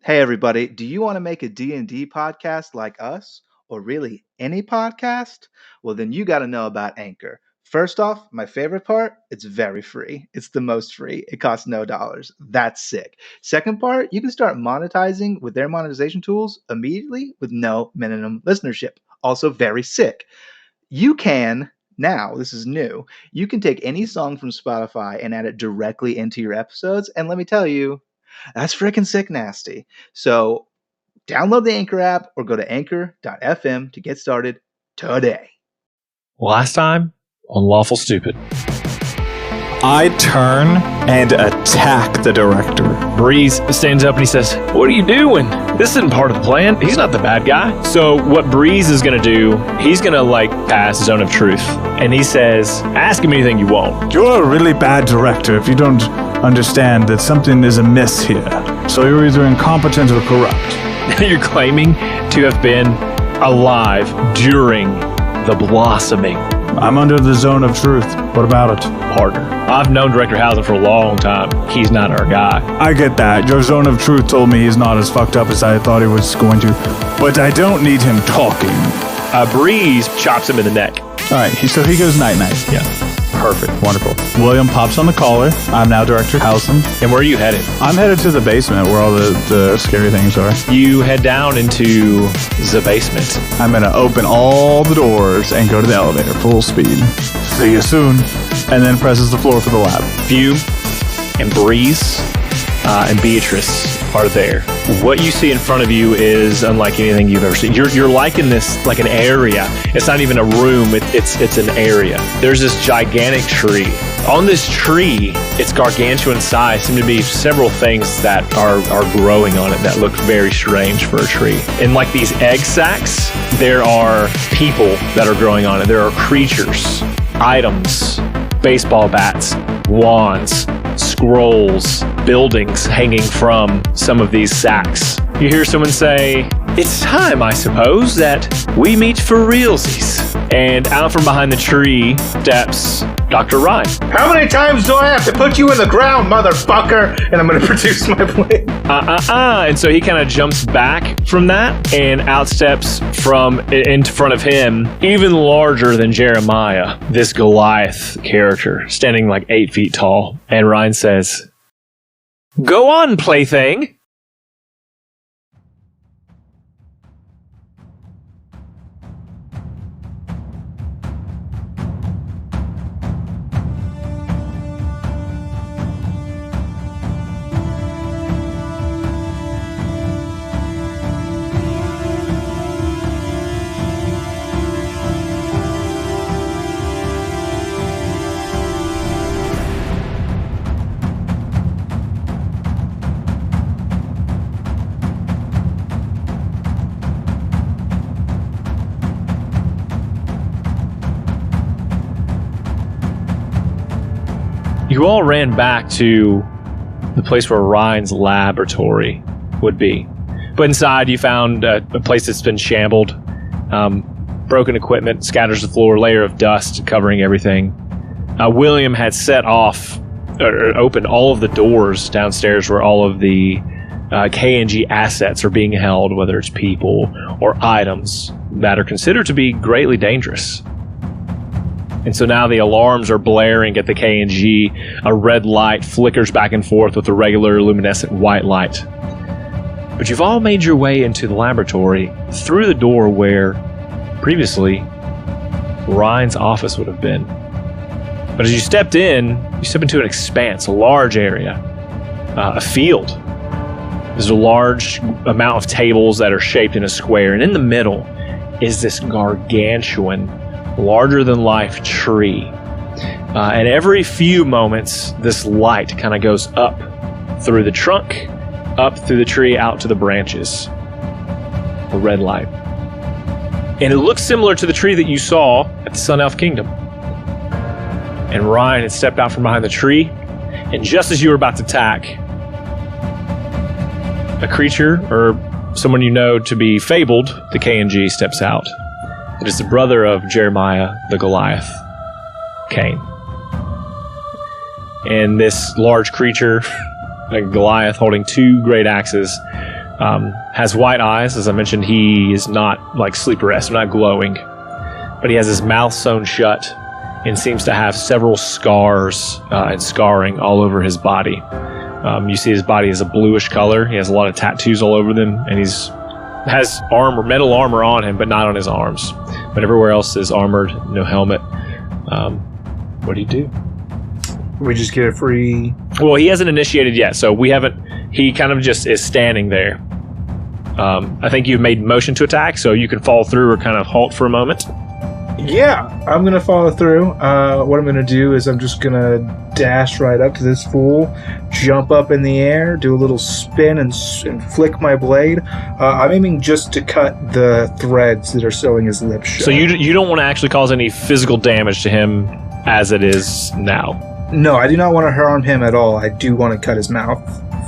Hey everybody, do you want to make a D&D podcast like us or really any podcast? Well, then you got to know about Anchor. First off, my favorite part, it's very free. It's the most free. It costs no dollars. That's sick. Second part, you can start monetizing with their monetization tools immediately with no minimum listenership. Also very sick. You can now, this is new. You can take any song from Spotify and add it directly into your episodes, and let me tell you, that's freaking sick nasty. So download the Anchor app or go to anchor.fm to get started today. Last time on Lawful Stupid. I turn and attack the director. Breeze stands up and he says, "What are you doing? This isn't part of the plan. He's not the bad guy." So what Breeze is going to do, he's going to pass his zone of truth. And he says, "Ask him anything you want." You're a really bad director if you don't understand that something is amiss here. So you're either incompetent or corrupt. You're claiming to have been alive during the blossoming. I'm under the zone of truth. What about it? Partner, I've known Director Housen for a long time. He's not our guy. I get that. Your zone of truth told me he's not as fucked up as I thought he was going to. But I don't need him talking. Breeze chops him in the neck. All right, so he goes night-night. Yeah. Perfect. Wonderful. William pops on the collar. I'm now Director Housen. And where are you headed? I'm headed to the basement where all the scary things are. You head down into the basement. I'm going to open all the doors and go to the elevator full speed. See you soon. And then presses the floor for the lab. Fume and Breeze and Beatrice are there. What you see in front of you is unlike anything you've ever seen. You're liking this like an area. It's not even a room. It's an area. There's this gigantic tree. On this tree, it's gargantuan size. Seem to be several things that are growing on it that look very strange for a tree. In like these egg sacs, there are people that are growing on it. There are creatures, items, baseball bats, wands, scrolls, buildings hanging from some of these sacks. You hear someone say, "It's time, I suppose, that we meet for realsies." And out from behind the tree steps Dr. Ryan. How many times do I have to put you in the ground, motherfucker? And I'm going to produce my blade. And so he kind of jumps back from that and outsteps from in front of him, even larger than Jeremiah, this Goliath character, standing like 8 feet tall. And Ryan says, "Go on, plaything." You all ran back to the place where Ryan's laboratory would be. But inside you found a place that's been shambled. Broken equipment scatters the floor, layer of dust covering everything. William had set off, or opened all of the doors downstairs where all of the K&G assets are being held, whether it's people or items that are considered to be greatly dangerous. And so now the alarms are blaring at the K&G. A red light flickers back and forth with a regular luminescent white light. But you've all made your way into the laboratory through the door where previously Ryan's office would have been. But as you step into an expanse, a large area, a field. There's a large amount of tables that are shaped in a square, and in the middle is this gargantuan, larger-than-life tree. And every few moments, this light kind of goes up through the trunk, up through the tree, out to the branches. A red light. And it looks similar to the tree that you saw at the Sun Elf Kingdom. And Ryan had stepped out from behind the tree, and just as you were about to attack, a creature, or someone you know to be fabled, the K&G, steps out. It is the brother of Jeremiah, the Goliath, Cain. And this large creature, a Goliath holding two great axes, has white eyes. As I mentioned, he is not like sleep arrest, not glowing, but he has his mouth sewn shut and seems to have several scars and scarring all over his body. You see his body is a bluish color. He has a lot of tattoos all over them, and has metal armor on him, but not on his arms. But everywhere else is armored, no helmet. What do you do? We just get a free... Well, he hasn't initiated yet, so we haven't... He kind of just is standing there. I think you've made motion to attack, so you can follow through or kind of halt for a moment. Yeah, I'm going to follow through. What I'm going to do is I'm just going to dash right up to this fool, jump up in the air, do a little spin, and flick my blade. I'm aiming just to cut the threads that are sewing his lips shut. So you don't want to actually cause any physical damage to him as it is now? No, I do not want to harm him at all. I do want to cut his mouth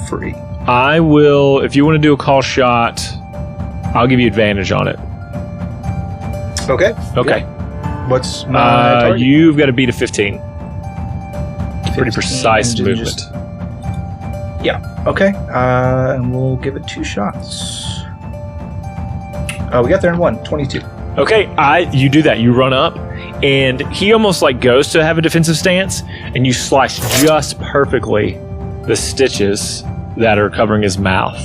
free. I will, if you want to do a call shot, I'll give you advantage on it. Okay. Yeah. What's my target? You've got to beat a 15. Pretty precise movement. Yeah. Okay. And we'll give it 2 shots. We got there in 1, 22. Okay, you do that. You run up, and he almost like goes to have a defensive stance, and you slice just perfectly the stitches that are covering his mouth.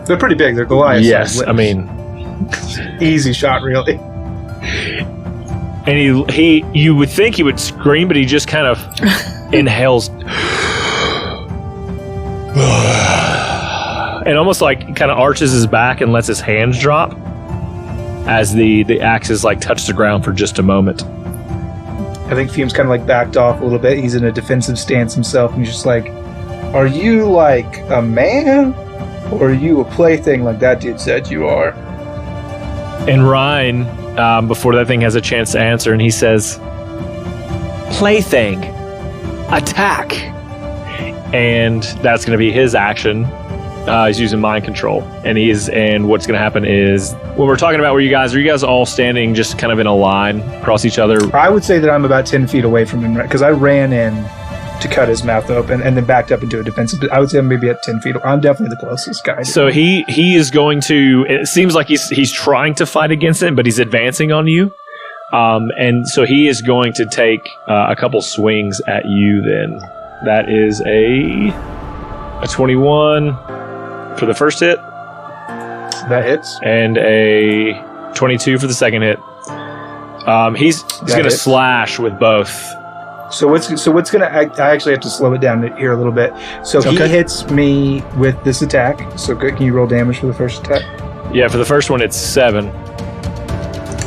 They're pretty big. They're Goliath. Yes, I mean, easy shot, really. And he, you would think he would scream, but he just kind of inhales, and almost like kind of arches his back and lets his hands drop as the axes like touch the ground for just a moment. I think Fume's kind of like backed off a little bit. He's in a defensive stance himself, and he's just like, "Are you like a man, or are you a plaything like that dude said you are?" And Ryan, before that thing has a chance to answer, and he says, "Plaything, attack!" And that's going to be his action. He's using mind control, and what's going to happen is when we're talking about are you guys all standing just kind of in a line across each other? I would say that I'm about 10 feet away from him because I ran in to cut his mouth open and then backed up into a defensive. I would say I'm maybe at 10 feet. I'm definitely the closest guy. So he is going to. It seems like he's trying to fight against it, but he's advancing on you, and so he is going to take a couple swings at you. Then that is a 21 for the first hit. That hits. And a 22 for the second hit. He's going to slash with both. So what's gonna? I actually have to slow it down here a little bit. So he hits me with this attack. So can you roll damage for the first attack? Yeah, for the first one it's 7.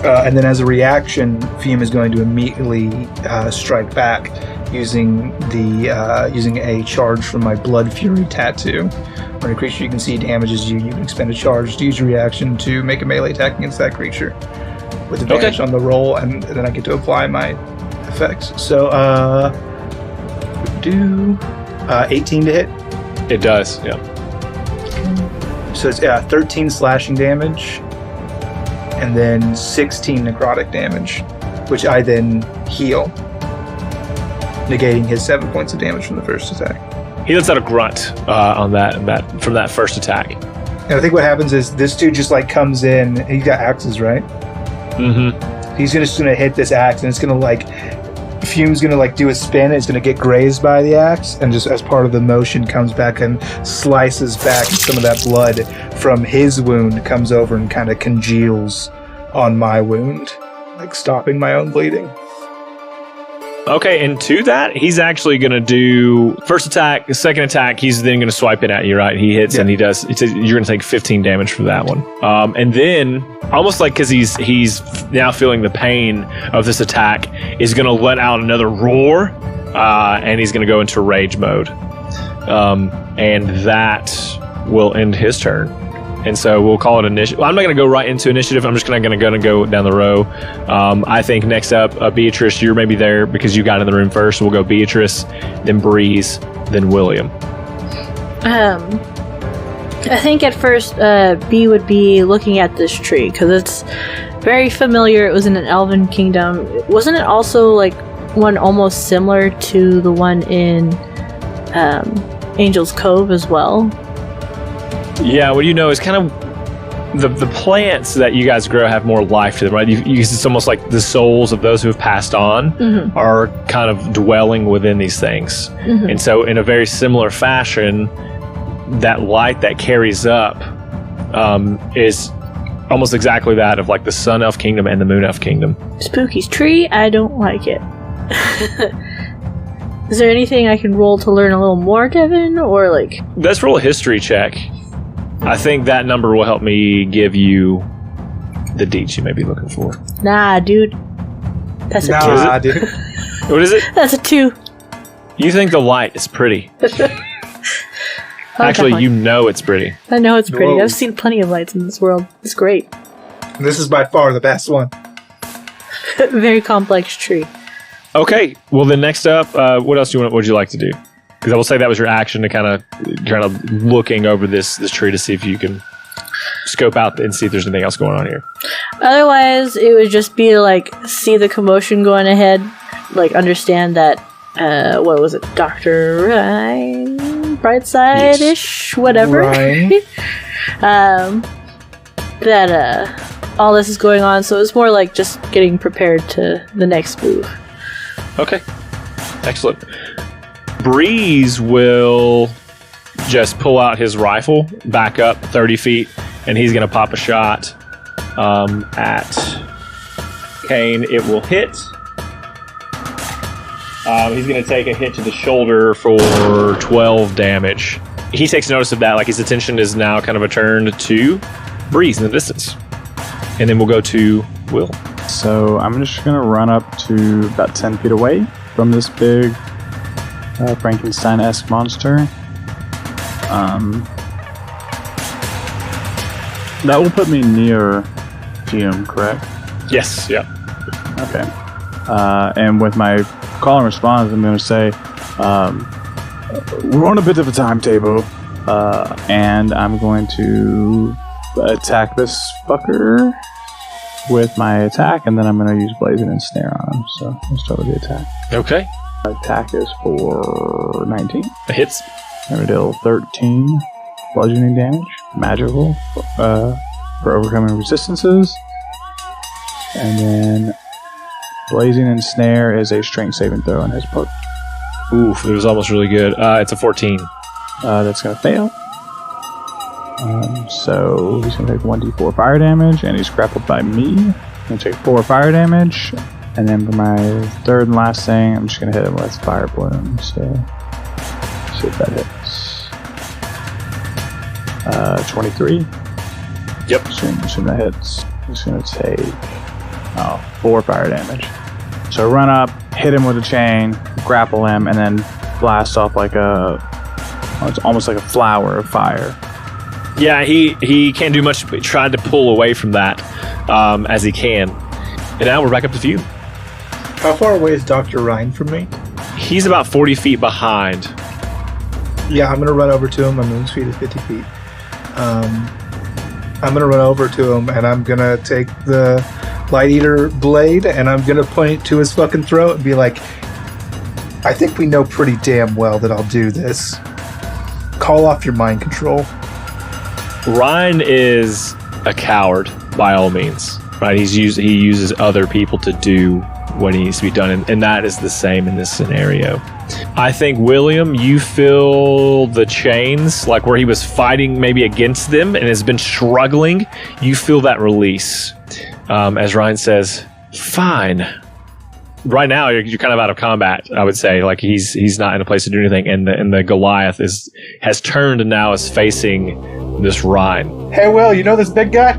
And then as a reaction, Fume is going to immediately strike back using a charge from my Blood Fury tattoo. When a creature you can see damages you, you can expend a charge to use your reaction to make a melee attack against that creature with advantage on the roll, and then I get to apply my effects. So, do 18 to hit. It does, yeah. So it's 13 slashing damage, and then 16 necrotic damage, which I then heal, negating his 7 points of damage from the first attack. He lets out a grunt on that from that first attack. And I think what happens is this dude just like comes in. He's got axes, right? Mm-hmm. He's just gonna hit this axe, and it's gonna like Fume's gonna like do a spin. And it's gonna get grazed by the axe, and just as part of the motion, comes back and slices back, and some of that blood from his wound comes over and kind of congeals on my wound, like stopping my own bleeding. Okay, and to that, he's actually going to do first attack, second attack. He's then going to swipe it at you, right? He hits and he does. You're going to take 15 damage for that one. And then, almost like because he's now feeling the pain of this attack, is going to let out another roar, and he's going to go into rage mode. And that will end his turn. And so we'll call it initiative. Well, I'm not going to go right into initiative. I'm just going to go down the row. I think next up, Beatrice, you're maybe there because you got in the room first. So we'll go Beatrice, then Breeze, then William. I think at first B would be looking at this tree because it's very familiar. It was in an elven kingdom. Wasn't it also like one almost similar to the one in Angel's Cove as well? Yeah, what you know is kind of the plants that you guys grow have more life to them, right? It's almost like the souls of those who have passed on are kind of dwelling within these things. And so in a very similar fashion, that light that carries up is almost exactly that of like the Sun Elf Kingdom and the Moon Elf Kingdom. Spooky's tree, I don't like it. Is there anything I can roll to learn a little more, Kevin? Or like... Let's roll a history check. I think that number will help me give you the deeds you may be looking for. Nah, dude. That's a 2. Nah, dude. What is it? That's a 2. You think the light is pretty. Actually, definitely. you know it's pretty. I know it's pretty. Whoa. I've seen plenty of lights in this world. It's great. This is by far the best one. Very complex tree. Okay, well then next up, what else would you like to do? Because I will say that was your action to kind of looking over this tree to see if you can scope out and see if there's anything else going on here. Otherwise, it would just be like, see the commotion going ahead, like understand that, what was it, Dr. Ryan? Brightside-ish? Whatever. Ryan. That, all this is going on, so it's more like just getting prepared to the next move. Okay, excellent. Breeze will just pull out his rifle, back up 30 feet, and he's going to pop a shot at Kane. It will hit. He's going to take a hit to the shoulder for 12 damage. He takes notice of that, like his attention is now kind of returned to Breeze in the distance. And then we'll go to Will. So I'm just going to run up to about 10 feet away from this big Frankenstein-esque monster. That will put me near Fume, correct? Yes, yeah. Okay. And with my call and response, I'm going to say, we're on a bit of a timetable, and I'm going to attack this fucker with my attack, and then I'm going to use Blazing and Snare on him. So let's start with the attack. Okay. My attack is for 19. It hits. I'm going to deal 13 bludgeoning damage, magical, for overcoming resistances. And then Blazing and Snare is a strength saving throw on his part. Oof, it was almost really good. It's a 14. That's going to fail. So he's going to take 1d4 fire damage, and he's grappled by me. I'm going to take 4 fire damage. And then for my third and last thing, I'm just going to hit him with Fire Bloom. So, see if that hits. 23. Yep. Assume that hits. He's going to take 4 fire damage. So run up, hit him with a chain, grapple him, and then blast off like it's almost like a flower of fire. Yeah, he can't do much, but he tried to pull away from that as he can. And now we're back up to Fume. How far away is Dr. Ryan from me? He's about 40 feet behind. Yeah, I'm going to run over to him. My moon's speed is 50 feet. I'm going to run over to him, and I'm going to take the Light Eater blade, and I'm going to point it to his fucking throat and be like, I think we know pretty damn well that I'll do this. Call off your mind control. Ryan is a coward, by all means. Right? He uses other people to do what needs to be done, and that is the same in this scenario. I think, William, you feel the chains, like where he was fighting maybe against them and has been struggling. You feel that release. As Ryan says, fine. Right now, you're kind of out of combat, I would say. Like, he's not in a place to do anything, and the Goliath has turned and now is facing this Ryan. Hey, Will, you know this big guy?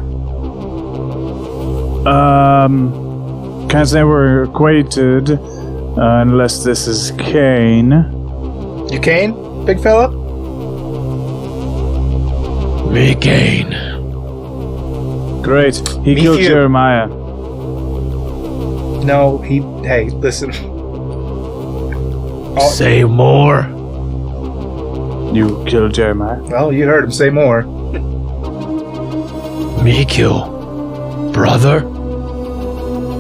Can't say we're acquainted, unless this is Kane. You Kane, big fella? Me, Kane. Great. He Me killed here. Jeremiah. No, hey, listen. Say more. You killed Jeremiah. Well, you heard him say more. Me kill. Brother?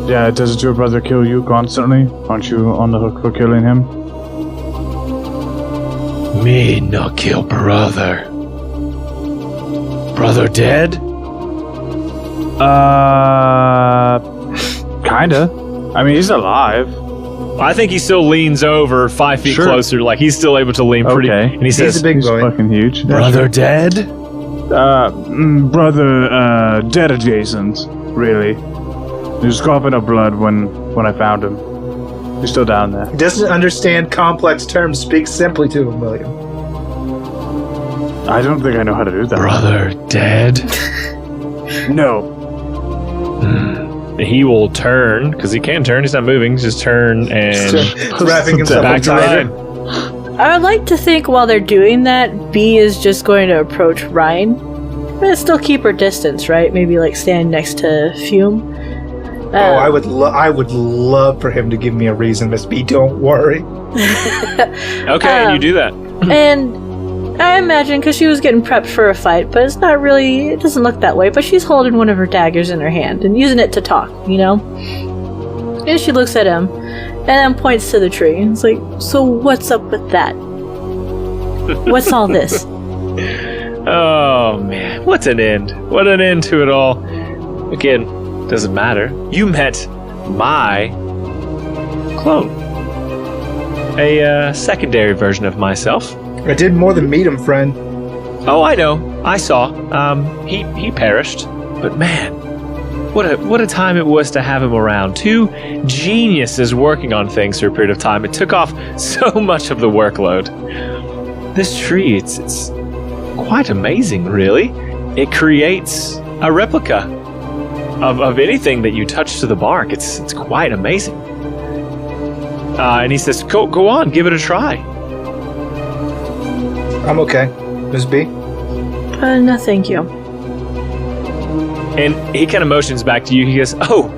Yeah, doesn't your brother kill you constantly? Aren't you on the hook for killing him? Me no kill brother. brother dead? Kinda. I mean, he's alive. I think he still leans over 5 feet closer, like he's still able to lean pretty. Okay. And he says, a big He's boy. fucking huge. brother dead? Brother, dead adjacent, really. He was coughing up blood when I found him. He's still down there. He doesn't understand complex terms. Speak simply to him, William. I don't think I know how to do that. Brother dead? No. He will turn, because he can turn, he's not moving, just turn and Wrapping himself back up to tighter. Ryan. I would like to think while they're doing that, B is just going to approach Ryan. But still keep her distance, right? Maybe like stand next to Fume. I would love for him to give me a reason, Miss B. Don't worry. Okay, you do that. And I imagine, because she was getting prepped for a fight, but it's not really, it doesn't look that way, but she's holding one of her daggers in her hand and using it to talk, you know? And she looks at him and then points to the tree. And it's like, so what's up with that? What's all this? Oh, man. What an end. What an end to it all. Again, doesn't matter. You met my clone. A secondary version of myself. I did more than meet him, friend. Oh, I know. I saw. He perished. But man, what a time it was to have him around. 2 geniuses working on things for a period of time. It took off so much of the workload. This tree, it's quite amazing, really. It creates a replica of anything that you touch to the bark. It's quite amazing. And he says, go on, give it a try. I'm okay. Miss B? No, thank you. And he kind of motions back to you. He goes, oh,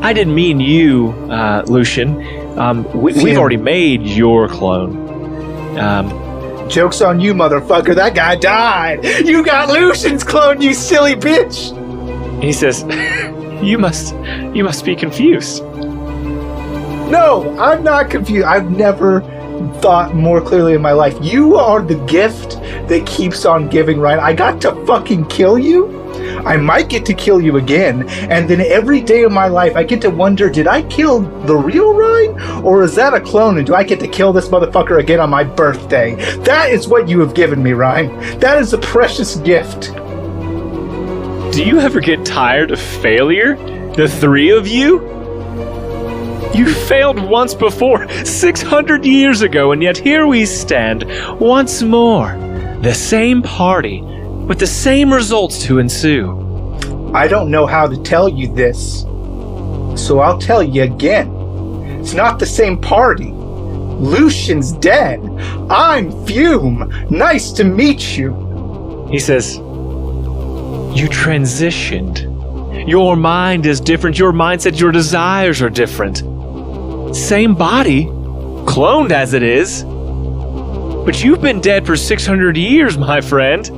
I didn't mean you, Lucian. We've already made your clone. Joke's on you, motherfucker. That guy died. You got Lucian's clone, you silly bitch. He says, you must be confused. No, I'm not confused. I've never thought more clearly in my life. You are the gift that keeps on giving, Ryan. I got to fucking kill you. I might get to kill you again, and then every day of my life I get to wonder, did I kill the real Ryan, or is that a clone, and do I get to kill this motherfucker again on my birthday? That is what you have given me, Ryan. That is a precious gift. Do you ever get tired of failure? The 3 of you? You failed once before, 600 years ago, and yet here we stand once more. The same party, with the same results to ensue. I don't know how to tell you this, so I'll tell you again. It's not the same party. Lucian's dead. I'm Fume. Nice to meet you. He says, you transitioned. Your mind is different. Your mindset, your desires are different. Same body, cloned as it is. But you've been dead for 600 years, my friend.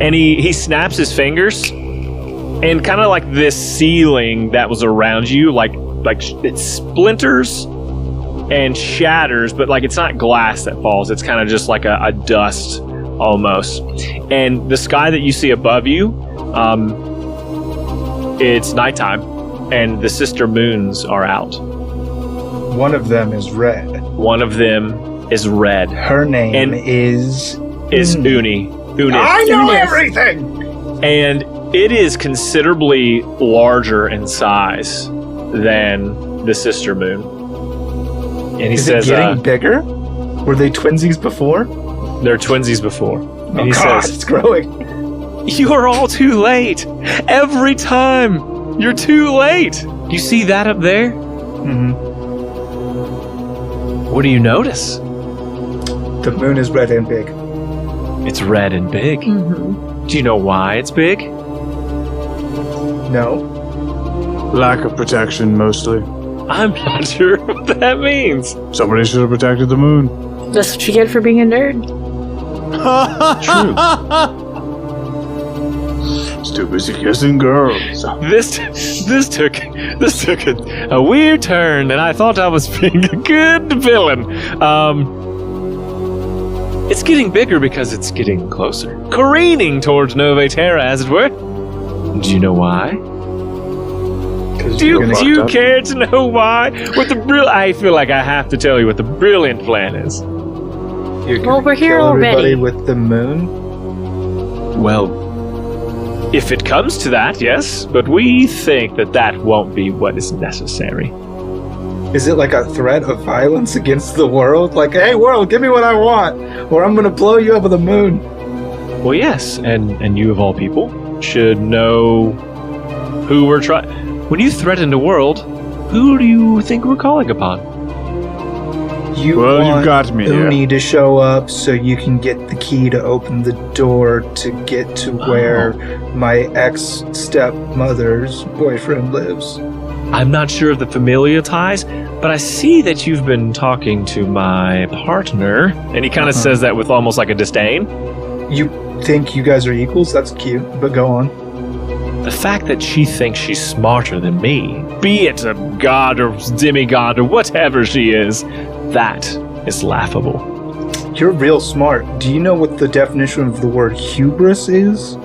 And he snaps his fingers, and kind of like this ceiling that was around you, like it splinters and shatters, but like it's not glass that falls. It's kind of just like a dust almost. And the sky that you see above you, it's nighttime, and the sister moons are out. One of them is red. One of them is red. Her name is Uni. I know everything! And it is considerably larger in size than the sister moon. And he says, it getting bigger? Were they twinsies before? They're twinsies before. And he God, says, it's growing. you are all too late. Every time. You're too late. You see that up there? Mm-hmm. What do you notice? The moon is red and big. It's red and big. Mm-hmm. Do you know why it's big? No. Lack of protection, mostly. I'm not sure what that means. Somebody should have protected the moon. That's what you get for being a nerd. True. It's too busy kissing girls. This took a weird turn, and I thought I was being a good villain. It's getting bigger because it's getting closer. Careening towards Nove Terra, as it were. Do you know why? Do you care to know why? I feel like I have to tell you what the brilliant plan is. Well, we're here already. Everybody with the moon? Well, if it comes to that, yes, but we think that won't be what is necessary. Is it like a threat of violence against the world? Like, hey, world, give me what I want, or I'm going to blow you up with the moon. Well, yes, and you of all people should know who we're trying. When you threaten the world, who do you think we're calling upon? You got me. Uni to show up so you can get the key to open the door to get to where my ex-stepmother's boyfriend lives. I'm not sure of the familial ties, but I see that you've been talking to my partner, and he kind of says that with almost like a disdain. You think you guys are equals? That's cute, but go on. The fact that she thinks she's smarter than me, be it a god or demigod or whatever she is, that is laughable. You're real smart. Do you know what the definition of the word hubris is?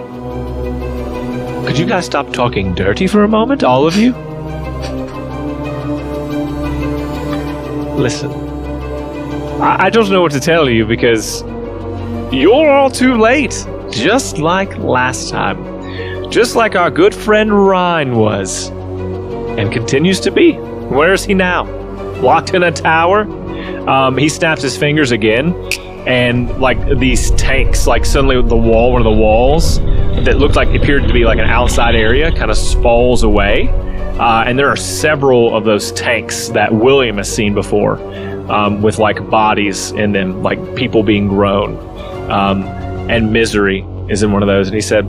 Could you guys stop talking dirty for a moment, all of you? Listen, I don't know what to tell you because you're all too late, just like last time. Just like our good friend Ryan was, and continues to be. Where is he now? Locked in a tower? He snaps his fingers again, and like these tanks, like suddenly the wall, one of the walls that looked like appeared to be like an outside area, kind of falls away, and there are several of those tanks that William has seen before, with like bodies in them, like people being grown, and Misery is in one of those, and he said,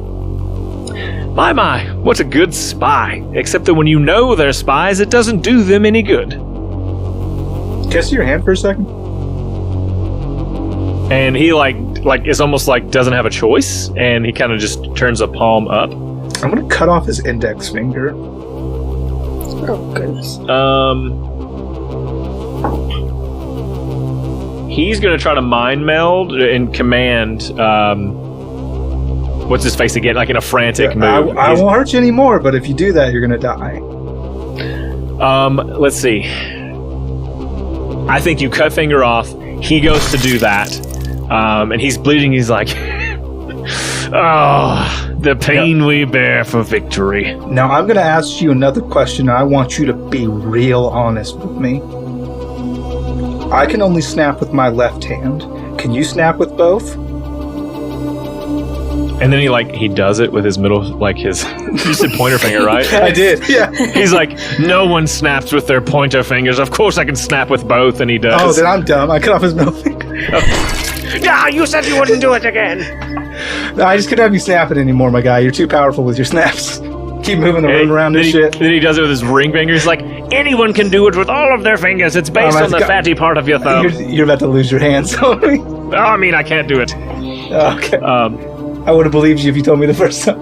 My, what a good spy. Except that when you know they're spies, it doesn't do them any good. Can I see your hand for a second? And he like it's almost like doesn't have a choice, and he kind of just turns a palm up. I'm gonna cut off his index finger. Oh, goodness. He's gonna try to mind meld and command, what's his face again? Like in a frantic move. I won't hurt you anymore, but if you do that, you're gonna die. Let's see. I think you cut finger off. He goes to do that, and he's bleeding. He's like, "Oh, the pain we bear for victory." Now I'm gonna ask you another question. And I want you to be real honest with me. I can only snap with my left hand. Can you snap with both? And then he does it with his middle, like his, you said pointer finger, right? I did, yeah. He's like, no one snaps with their pointer fingers. Of course I can snap with both, and he does. Oh, then I'm dumb. I cut off his middle finger. Yeah, you said you wouldn't do it again. No, I just couldn't have you snap it anymore, my guy. You're too powerful with your snaps. Keep moving the room around and shit. Then he does it with his ring finger. He's like, anyone can do it with all of their fingers. It's based on the fatty part of your thumb. You're about to lose your hands on me. Oh, I mean, I can't do it. Okay. I would have believed you if you told me the first time.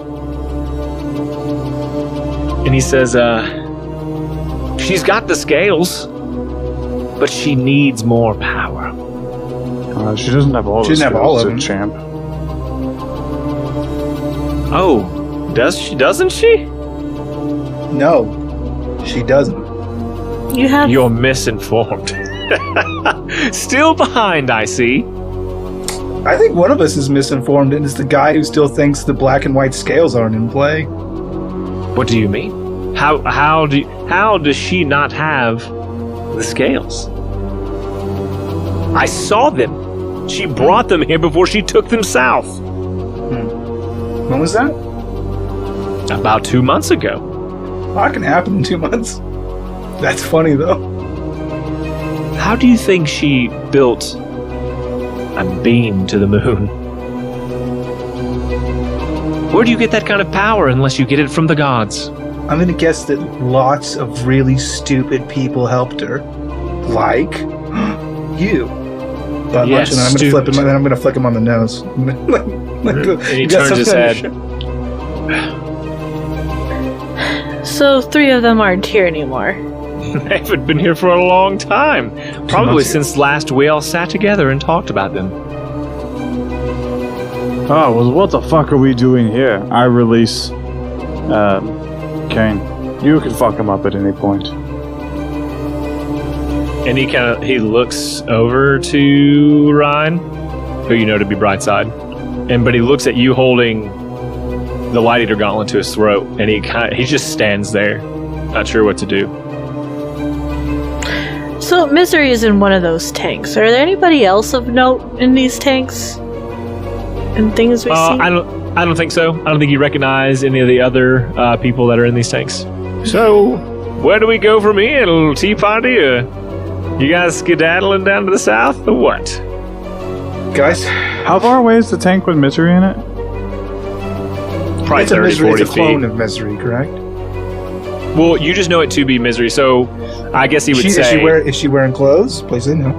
And he says, she's got the scales, but she needs more power. She doesn't have all. She doesn't have all of them, champ. Oh, does she? Doesn't she? No, she doesn't. You're misinformed. Still behind, I see. I think one of us is misinformed, and it's the guy who still thinks the black and white scales aren't in play. What do you mean? How does she not have the scales? I saw them. She brought them here before she took them south. When was that? About 2 months ago. A lot can happen in 2 months. That's funny, though. How do you think she built a beam to the moon? Where do you get that kind of power unless you get it from the gods? I'm gonna guess that lots of really stupid people helped her. Like you. But yes, I'm gonna flick him on the nose. And he turns his head. So 3 of them aren't here anymore. They haven't been here for a long time. Probably since last we all sat together and talked about them. Oh, well, what the fuck are we doing here? I release Kane. You can fuck him up at any point. And he looks over to Ryan, who you know to be Brightside, but he looks at you holding the Light Eater gauntlet to his throat, and he just stands there, not sure what to do. So Misery is in one of those tanks. Are there anybody else of note in these tanks? And things we see? I don't think so. I don't think you recognize any of the other people that are in these tanks. So, where do we go from here? A little tea party, or you guys skedaddling down to the south, or what? Guys, How far away is the tank with Misery in it? Probably it's a 30, misery. 40 It's a clone feet. of misery, correct? Well, you just know it to be Misery, so I guess he would say... Is she wearing clothes? Please say no.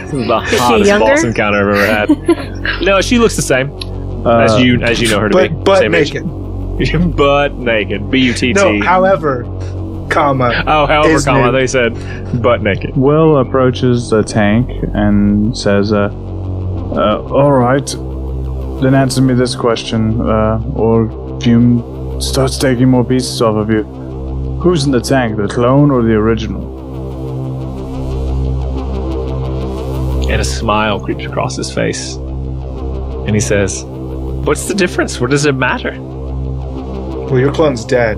This is the she hottest younger? boss encounter I've ever had. No, she looks the same as you know her to be. But Same age. naked. Butt naked. B-U-T-T. No, however, comma. however, is comma, nude. they said butt naked. Will approaches the tank and says, all right, then answer me this question, or Fume starts taking more pieces off of you. Who's in the tank, the clone or the original? And a smile creeps across his face. And he says, what's the difference? What does it matter? Well, your clone's dead.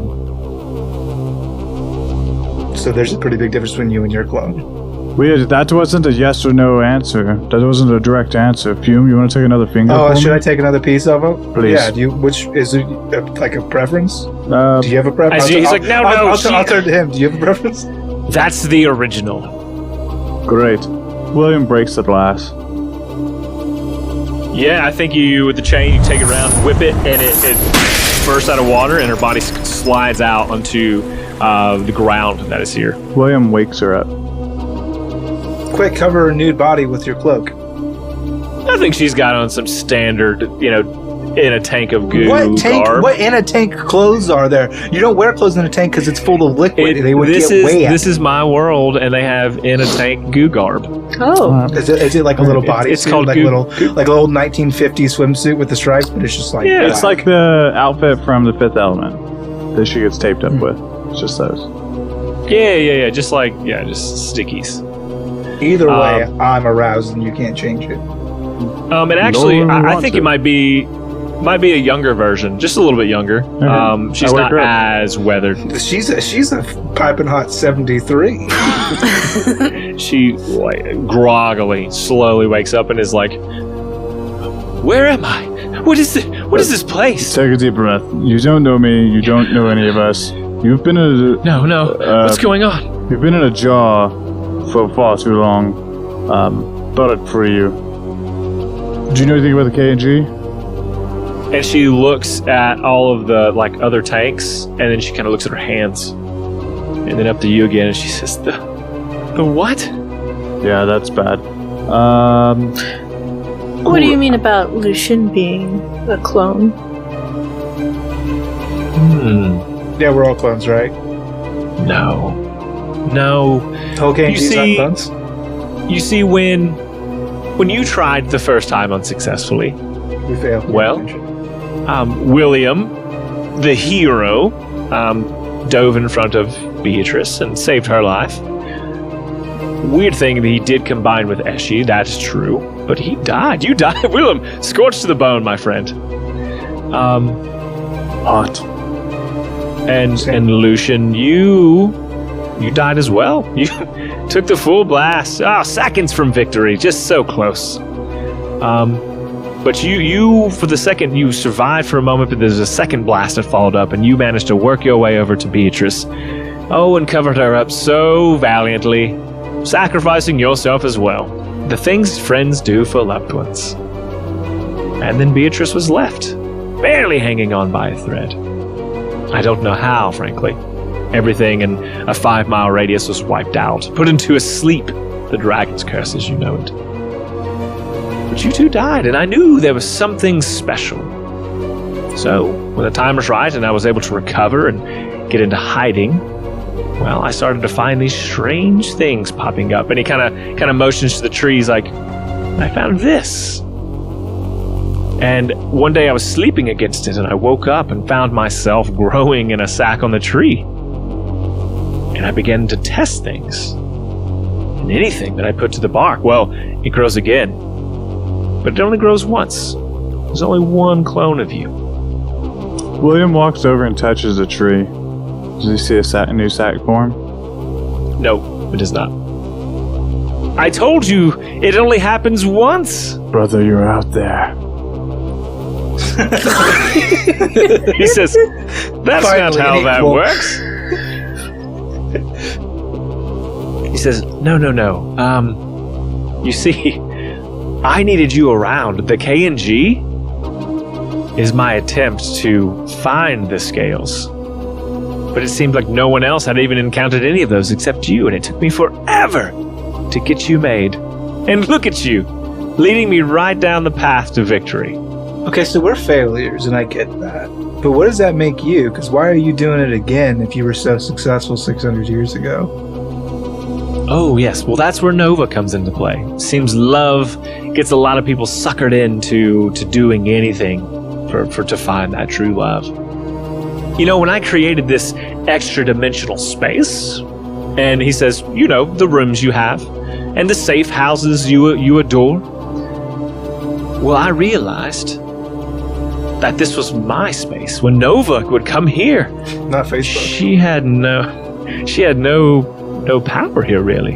So there's a pretty big difference between you and your clone. Weird, that wasn't a yes or no answer. That wasn't a direct answer. Fume, you want to take another finger Oh, for should me? I take another piece of it? Please. Yeah, which is it like a preference? Uh, Do you have a preference? He's like, no, I'll she- turn to him. Do you have a preference? That's the original. Great. William breaks the glass. Yeah, I think you, with the chain, you take it around, whip it, and it bursts out of water, and her body slides out onto the ground that is here. William wakes her up. Quick, cover her nude body with your cloak. I think she's got on some standard, in a tank of goo garb. What in a tank clothes are there? You don't wear clothes in a tank because it's full of liquid. They would get wet. This is my world, and they have in a tank goo garb. Oh. Is it like a little body It's suit? called like goo- like an old 1950s swimsuit with the stripes, but it's just like Yeah, black. It's like the outfit from The Fifth Element that she gets taped up with. It's just those. Yeah. Just stickies. Either way, I'm aroused and you can't change it. And actually, No one I wants think it. it might be a younger version, just a little bit younger. She's I woke not her up. as weathered. She's a piping hot 73. She groggily, slowly wakes up and is like, "Where am I? What is this place?" Take a deep breath. You don't know me. You don't know any of us. You've been in a, No. What's going on? you've been in a jar for far too long. Thought I'd free you. Do you know anything about the K&G? And she looks at all of the other tanks, and then she kind of looks at her hands, and then up to you again, and she says, "The what?" Yeah, that's bad. What do you mean about Lucian being a clone? Yeah, we're all clones, right? No. Okay, You these see- buns. You see, when you tried the first time unsuccessfully, We failed. Well, William, the hero, dove in front of Beatrice and saved her life. Weird thing that he did combine with Eshi, that is true, but he died. You died, William, scorched to the bone, my friend. Hot. And Lucian, you died as well. You took the full blast. Seconds from victory, just so close. But you for the second, you survived for a moment, but there's a second blast that followed up, and you managed to work your way over to Beatrice. Oh, and covered her up so valiantly, sacrificing yourself as well. The things friends do for loved ones. And then Beatrice was left, barely hanging on by a thread. I don't know how, frankly. Everything in a 5-mile radius was wiped out, put into a sleep, the dragon's curse as you know it. But you two died, and I knew there was something special. So, when the time was right and I was able to recover and get into hiding, well, I started to find these strange things popping up. And he kind of motions to the trees like, I found this. And one day I was sleeping against it, and I woke up and found myself growing in a sack on the tree. And I began to test things. And anything that I put to the bark, well, it grows again. But it only grows once. There's only one clone of you. William walks over and touches a tree. Does he see a new sack form? No, it does not. I told you, it only happens once. Brother, you're out there. He says, that's not how that works. He says, no. You see, I needed you around. The K&G is my attempt to find the scales. But it seemed like no one else had even encountered any of those except you, and it took me forever to get you made. And look at you, leading me right down the path to victory. Okay, so we're failures, and I get that. But what does that make you? Because why are you doing it again if you were so successful 600 years ago? Oh, yes. Well, that's where Nova comes into play. Seems love gets a lot of people suckered into doing anything to find that true love. You know, when I created this extra-dimensional space, and he says, you know, the rooms you have, and the safe houses you adore, well, I realized that this was my space. When Nova would come here, not Facebook. She had no power here, really.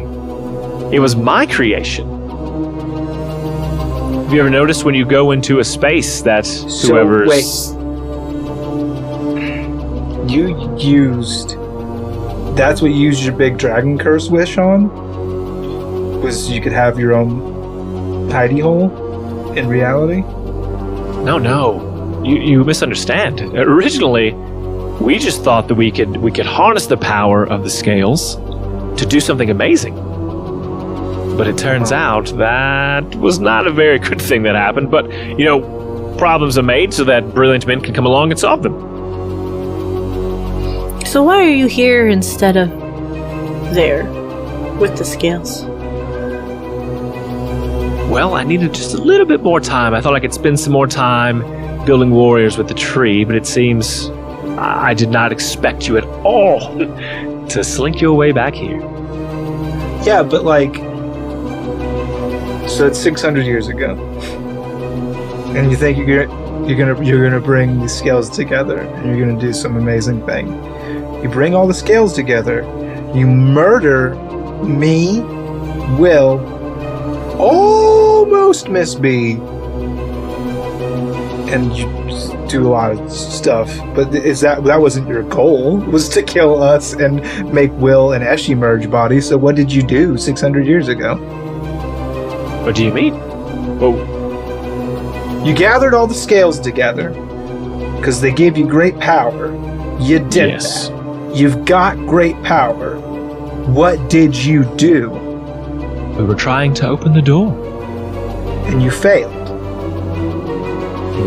It was my creation. Have you ever noticed when you go into a space that whoever's... So, wait. You used... That's what you used your big dragon curse wish on? Was you could have your own hidey hole in reality? No. You misunderstand. Originally, we just thought that we could harness the power of the scales to do something amazing. But it turns out that was not a very good thing that happened. But, you know, problems are made so that brilliant men can come along and solve them. So why are you here instead of there with the scales? Well, I needed just a little bit more time. I thought I could spend some more time building warriors with the tree, but it seems I did not expect you at all to slink your way back here. Yeah, but like, so it's 600 years ago, and you think you're gonna bring the scales together, and you're gonna do some amazing thing. You bring all the scales together, you murder me, Will, almost Miss B, and you do a lot of stuff. But that wasn't your goal? Was to kill us and make Will and Eshi merge bodies? So what did you do 600 years ago? What do you mean? Well, you gathered all the scales together because they gave you great power. You did yes. that. You've got great power. What did you do? We were trying to open the door. And you failed.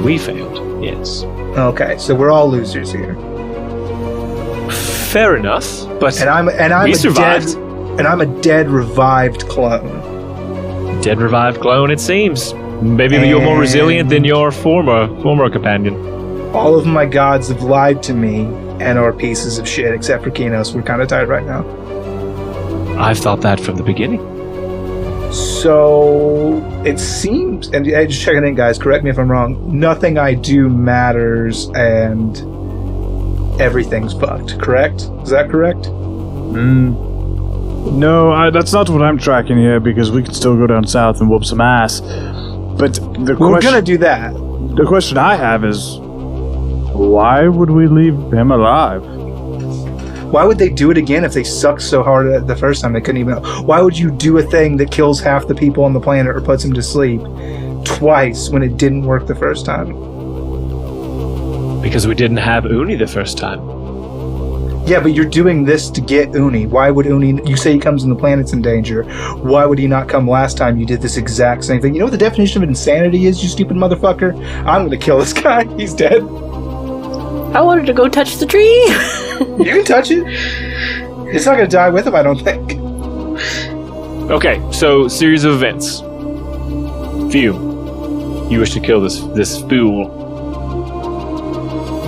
We failed, yes. Okay, so we're all losers here. Fair enough, but I'm we survived. I'm a dead revived clone. Dead revived clone, it seems. Maybe you're more resilient than your former companion. All of my gods have lied to me and are pieces of shit, except for Kinos. We're kind of tired right now. I've thought that from the beginning. So it seems, and just checking in, guys, correct me if I'm wrong, nothing I do matters and everything's fucked, correct? Is that correct? No, that's not what I'm tracking here, because we can still go down south and whoop some ass. But we're gonna do that. The question I have is, why would we leave him alive? Why would they do it again if they sucked so hard the first time they couldn't even... Why would you do a thing that kills half the people on the planet or puts them to sleep twice when it didn't work the first time? Because we didn't have Uni the first time. Yeah, but you're doing this to get Uni. Why would Uni... You say he comes and the planet's in danger. Why would he not come last time you did this exact same thing? You know what the definition of insanity is, you stupid motherfucker? I'm gonna kill this guy. He's dead. I wanted to go touch the tree. You can touch it. It's not going to die with him, I don't think. Okay, so series of events. Few. You wish to kill this fool.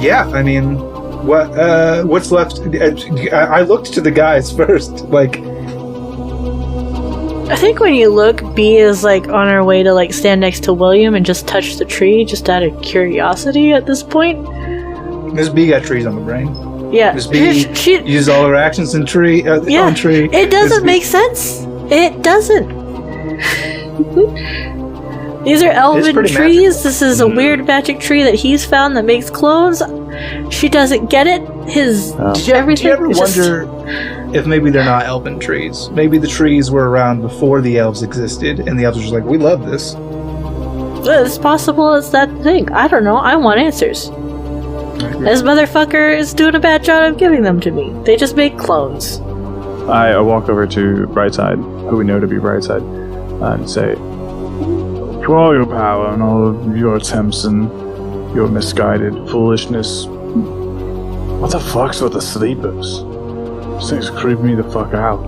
Yeah, I mean, what's left? I looked to the guys first. Like, I think when you look, B is like on her way to like stand next to William and just touch the tree, just out of curiosity at this point. Miss B got trees on the brain. Yeah, Miss B used all her actions on tree. It doesn't make sense. It doesn't. These are elven trees. Magical. This is a weird magic tree that he's found that makes clones. She doesn't get it. Do you ever wonder if maybe they're not elven trees? Maybe the trees were around before the elves existed, and the elves were just like, we love this. It's possible it's that thing. I don't know. I want answers. This motherfucker is doing a bad job of giving them to me. They just make clones. I walk over to Brightside, who we know to be Brightside, and say, for all your power and all of your attempts and your misguided foolishness, what the fuck's with the sleepers? These things creep me the fuck out.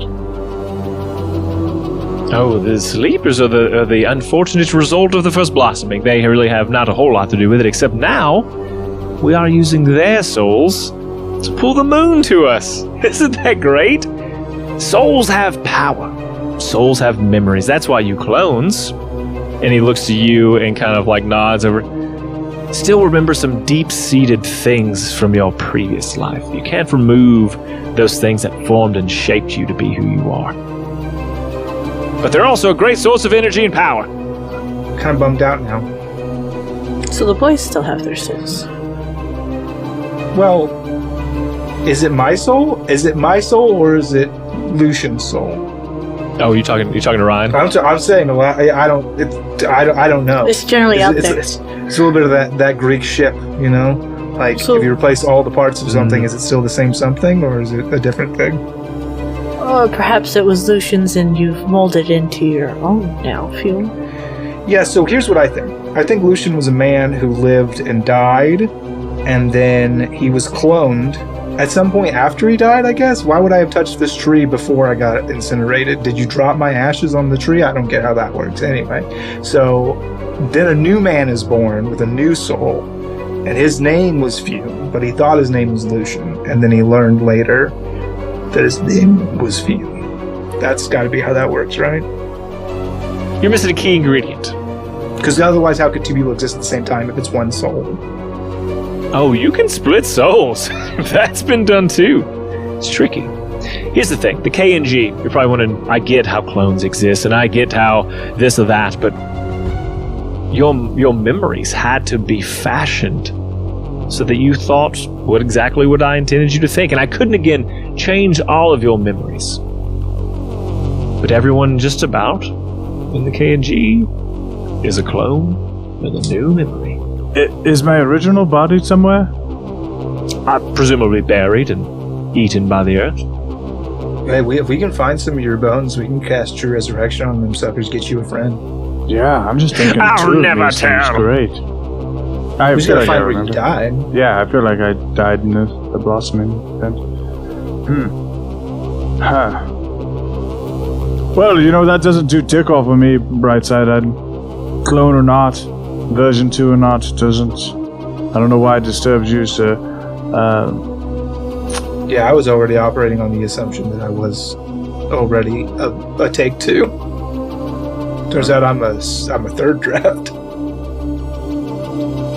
Oh, the sleepers are the unfortunate result of the first blossoming. They really have not a whole lot to do with it, except now we are using their souls to pull the moon to us. Isn't that great? Souls have power. Souls have memories. That's why you clones. And he looks to you and kind of like nods over. Still remember some deep-seated things from your previous life. You can't remove those things that formed and shaped you to be who you are. But they're also a great source of energy and power. Kind of bummed out now. So the boys still have their souls. Well, is it my soul? Is it my soul or is it Lucian's soul? Oh, you talking to Ryan? I'm saying a lot. I don't know. It's generally out there. It's a little bit of that Greek ship, you know. Like, So- if you replace all the parts of something, is it still the same something, or is it a different thing? Or perhaps it was Lucian's and you've molded into your own now, Fuel. Yeah. So here's what I think. I think Lucian was a man who lived and died, and then he was cloned at some point after he died, I guess. Why would I have touched this tree before I got incinerated? Did you drop my ashes on the tree? I don't get how that works anyway. So then a new man is born with a new soul, and his name was Fume, but he thought his name was Lucian, and then he learned later that his name was Fume. That's got to be how that works, right? You're missing a key ingredient. Because otherwise, how could two people exist at the same time if it's one soul? Oh, you can split souls. That's been done too. It's tricky. Here's the thing. The KNG, you're probably wondering, I get how clones exist, and I get how this or that, but your memories had to be fashioned so that you thought exactly what I intended you to think. And I couldn't, again, change all of your memories. But everyone just about in the KNG is a clone with a new memory. Is my original body somewhere? Presumably buried and eaten by the earth. Hey, if we can find some of your bones, we can cast True Resurrection on them suckers, get you a friend. Yeah, I'm just thinking I'll two of never these things. tell. Great. I We just feel gotta like I find where you remember. died. Yeah, I feel like I died in the blossoming event. Huh. Well, you know, that doesn't do dick off of me, Brightside. I'd clone or not, version 2 or not, doesn't. I don't know why it disturbed you, sir. Yeah, I was already operating on the assumption that I was already a take two. Turns out I'm a third draft.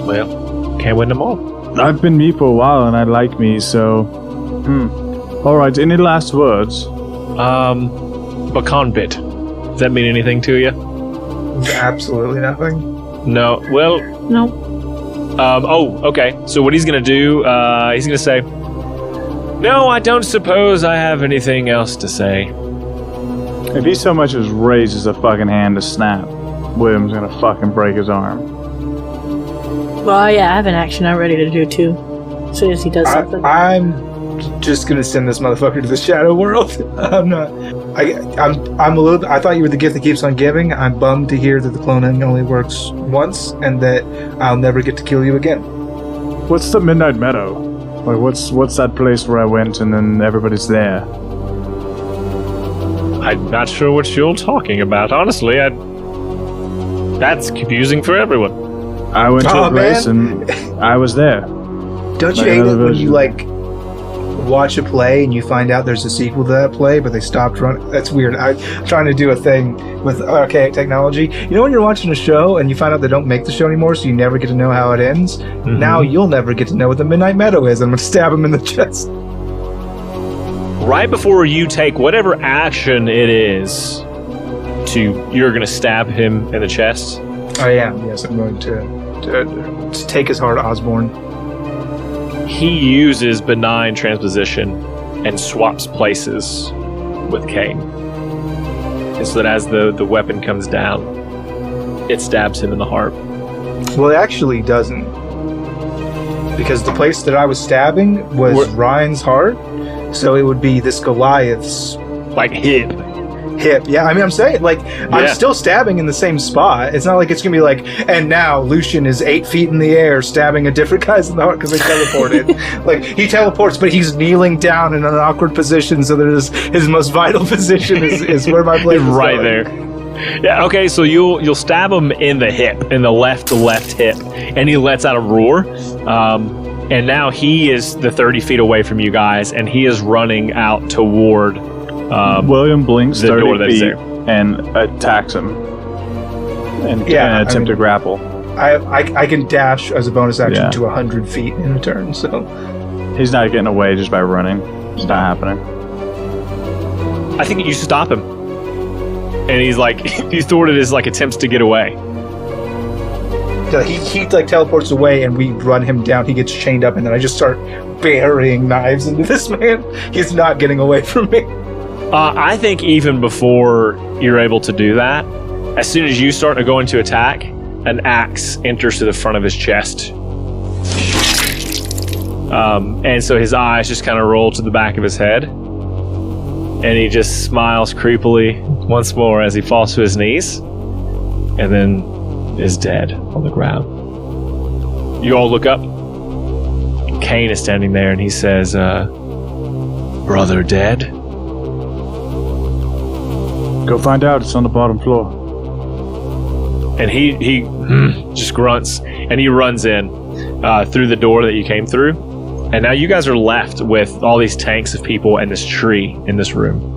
Well, can't win them all. I've been me for a while and I like me, so. Alright, any last words? Bacan bit. Does that mean anything to you? Absolutely nothing. No. Well, No. Okay. So what he's gonna do, he's gonna say, no, I don't suppose I have anything else to say. If he so much as raises a fucking hand to snap, William's gonna fucking break his arm. Well, yeah, I have an action I'm ready to do too. As soon as he does something. I'm just gonna send this motherfucker to the shadow world. I'm not. I'm a little. I thought you were the gift that keeps on giving. I'm bummed to hear that the cloning only works once, and that I'll never get to kill you again. What's the Midnight Meadow? Like, what's that place where I went and then everybody's there? I'm not sure what you're talking about. Honestly, that's confusing for everyone. I went to a place and I was there. Don't you hate it when you like watch a play and you find out there's a sequel to that play, but they stopped running? That's weird. I'm trying to do a thing with archaic technology. You know when you're watching a show and you find out they don't make the show anymore, so you never get to know how it ends? Mm-hmm. Now you'll never get to know what the Midnight Meadow is. I'm going to stab him in the chest. Right before you take whatever action it is you're going to stab him in the chest? I am. Yes, I'm going to take his heart, Osborne. He uses benign transposition and swaps places with Kane. And so that as the weapon comes down, it stabs him in the heart. Well, it actually doesn't. Because the place that I was stabbing was Ryan's heart, so it would be this Goliath's... like hip. Yeah, I mean, I'm saying, like, I'm still stabbing in the same spot. It's not like it's gonna be like, and now Lucian is 8 feet in the air stabbing a different guys in the heart because they teleported. Like, he teleports, but he's kneeling down in an awkward position, so there's his most vital position is where my blade is right going. there. Yeah, okay, so you'll stab him in the hip, in the left hip, and he lets out a roar. And now he is the 30 feet away from you guys, and he is running out toward William blinks the 30 door that's feet there and attacks him and attempt to grapple. I can dash as a bonus action to 100 feet in a turn, so... He's not getting away just by running. It's not happening. I think you stop him. And he's like, you thwarted his like attempts to get away. He like teleports away and we run him down. He gets chained up and then I just start burying knives into this man. He's not getting away from me. I think even before you're able to do that, as soon as you start to go into attack, an axe enters to the front of his chest. And so his eyes just kind of roll to the back of his head. And he just smiles creepily once more as he falls to his knees. And then is dead on the ground. You all look up. Kane is standing there and he says, brother dead? Go find out. It's on the bottom floor. And he just grunts and he runs in through the door that you came through. And now you guys are left with all these tanks of people and this tree in this room.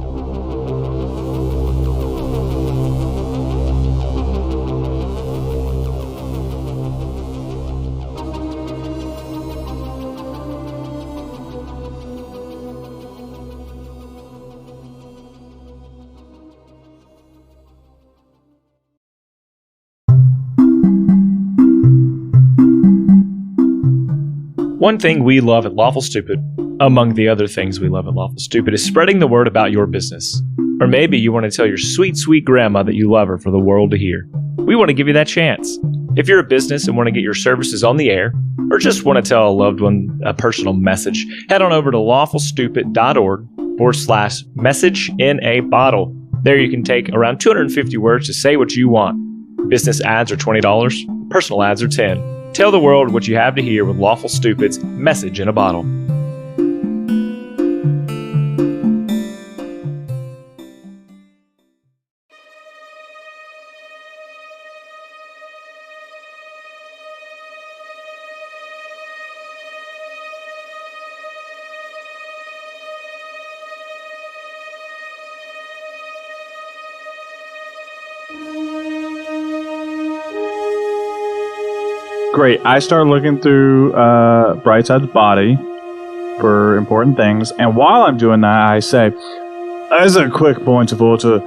One thing we love at Lawful Stupid, among the other things we love at Lawful Stupid, is spreading the word about your business. Or maybe you want to tell your sweet, sweet grandma that you love her for the world to hear. We want to give you that chance. If you're a business and want to get your services on the air, or just want to tell a loved one a personal message, head on over to lawfulstupid.org/message in a bottle. There you can take around 250 words to say what you want. Business ads are $20, personal ads are $10. Tell the world what you have to hear with Lawful Stupid's Message in a Bottle. Great. I start looking through Brightside's body for important things, and while I'm doing that, I say, as a quick point of order,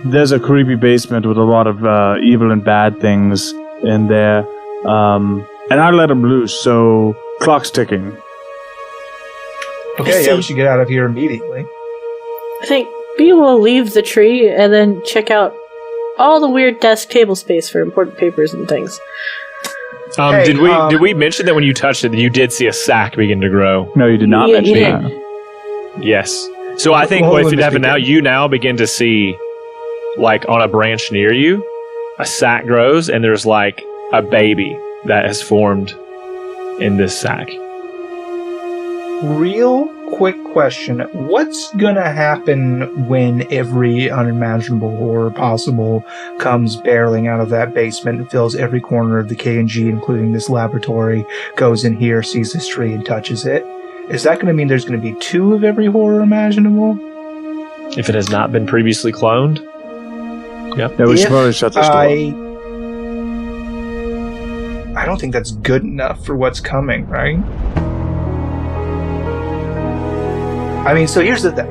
there's a creepy basement with a lot of evil and bad things in there, and I let them loose, so clock's ticking. Okay, yeah, we should get out of here immediately. I think we will leave the tree and then check out all the weird desk table space for important papers and things. Did we mention that when you touched it, you did see a sack begin to grow? No, you did not mention that. Yes. So I think if it happened now, you now begin to see, like on a branch near you, a sack grows, and there's like a baby that has formed in this sack. Real quick question. What's gonna happen when every unimaginable horror possible comes barreling out of that basement and fills every corner of the K&G, including this laboratory, goes in here, sees this tree, and touches it? Is that gonna mean there's gonna be 2 of every horror imaginable? If it has not been previously cloned? Yep. Yeah, we should probably shut this door. I don't think that's good enough for what's coming, right? I mean, so here's the thing.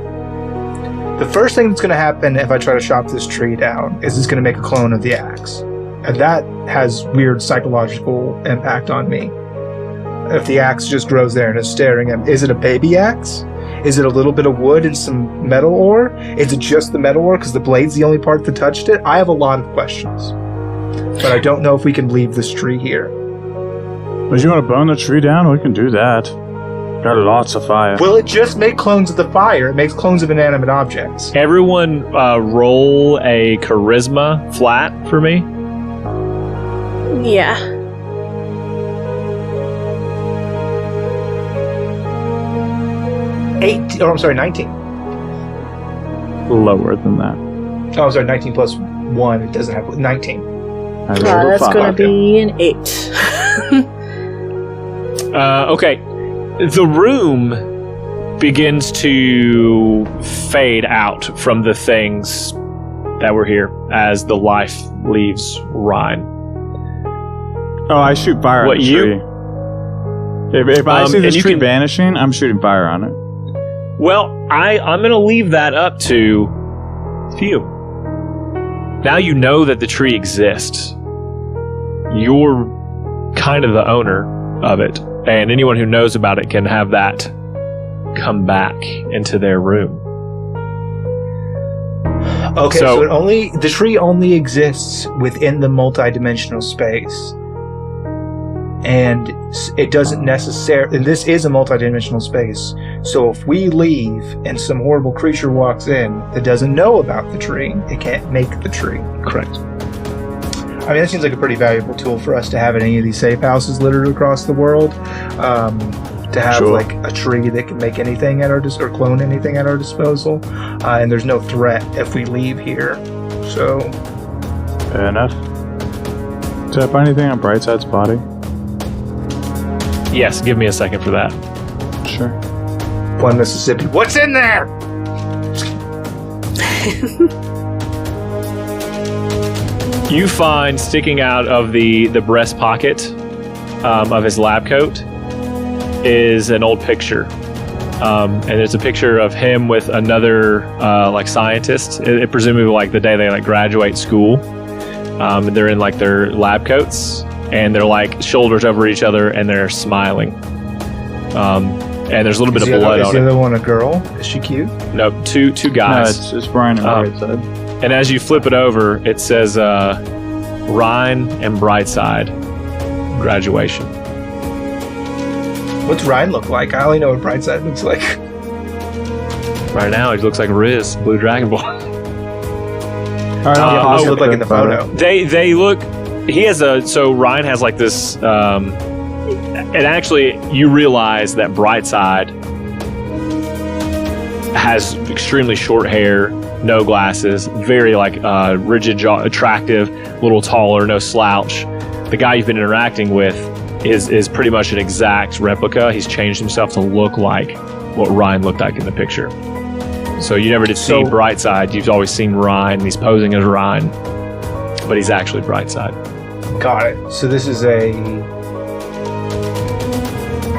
The first thing that's going to happen if I try to chop this tree down is it's going to make a clone of the axe. And that has weird psychological impact on me. If the axe just grows there and is staring at me, is it a baby axe? Is it a little bit of wood and some metal ore? Is it just the metal ore because the blade's the only part that touched it? I have a lot of questions. But I don't know if we can leave this tree here. But you want to burn the tree down? We can do that. Got lots of fire. Will it just make clones of the fire? It makes clones of inanimate objects. Everyone roll a charisma flat for me. Yeah. I'm sorry, 19. Lower than that. Oh, I'm sorry, 19 plus 1. It doesn't have 19. That's going to be an 8. Okay. The room begins to fade out from the things that were here as the life leaves Ryan. Oh, I shoot fire What, at the you? tree. If I see and this you tree can- vanishing, I'm shooting fire on it. Well, I'm going to leave that up to you. Now you know that the tree exists. You're kind of the owner of it, and anyone who knows about it can have that come back into their room. Okay, so the tree only exists within the multidimensional space. And it doesn't necessarily... And this is a multidimensional space. So if we leave and some horrible creature walks in that doesn't know about the tree, it can't make the tree. Correct. I mean, that seems like a pretty valuable tool for us to have in any of these safe houses littered across the world. To have like a tree that can make anything at our or clone anything at our disposal, and there's no threat if we leave here. So, Fair enough. Did I find anything on Brightside's body? Yes, give me a second for that. Sure. one Mississippi. What's in there? You find sticking out of the breast pocket of his lab coat is an old picture. And it's a picture of him with another like scientist. It presumably like the day they like graduate school. And they're in like their lab coats and they're like shoulders over each other and they're smiling. And there's a little bit of blood on it. Is the other one a girl? Is she cute? No, two guys. No, it's Brian and Brightside. And as you flip it over, it says Ryan and Brightside graduation. What's Ryan look like? I only know what Brightside looks like. Right now, he looks like Riz, Blue Dragon Ball. All right, What does he look like in the photo? They look. He has a. So Ryan has like this. And actually, you realize that Brightside has extremely short hair, no glasses, very like rigid jaw, attractive, a little taller, no slouch. The guy you've been interacting with is pretty much an exact replica. He's changed himself to look like what Ryan looked like in the picture. So you never did see Brightside. You've always seen Ryan. He's posing as Ryan, but he's actually Brightside. Got it. So this is a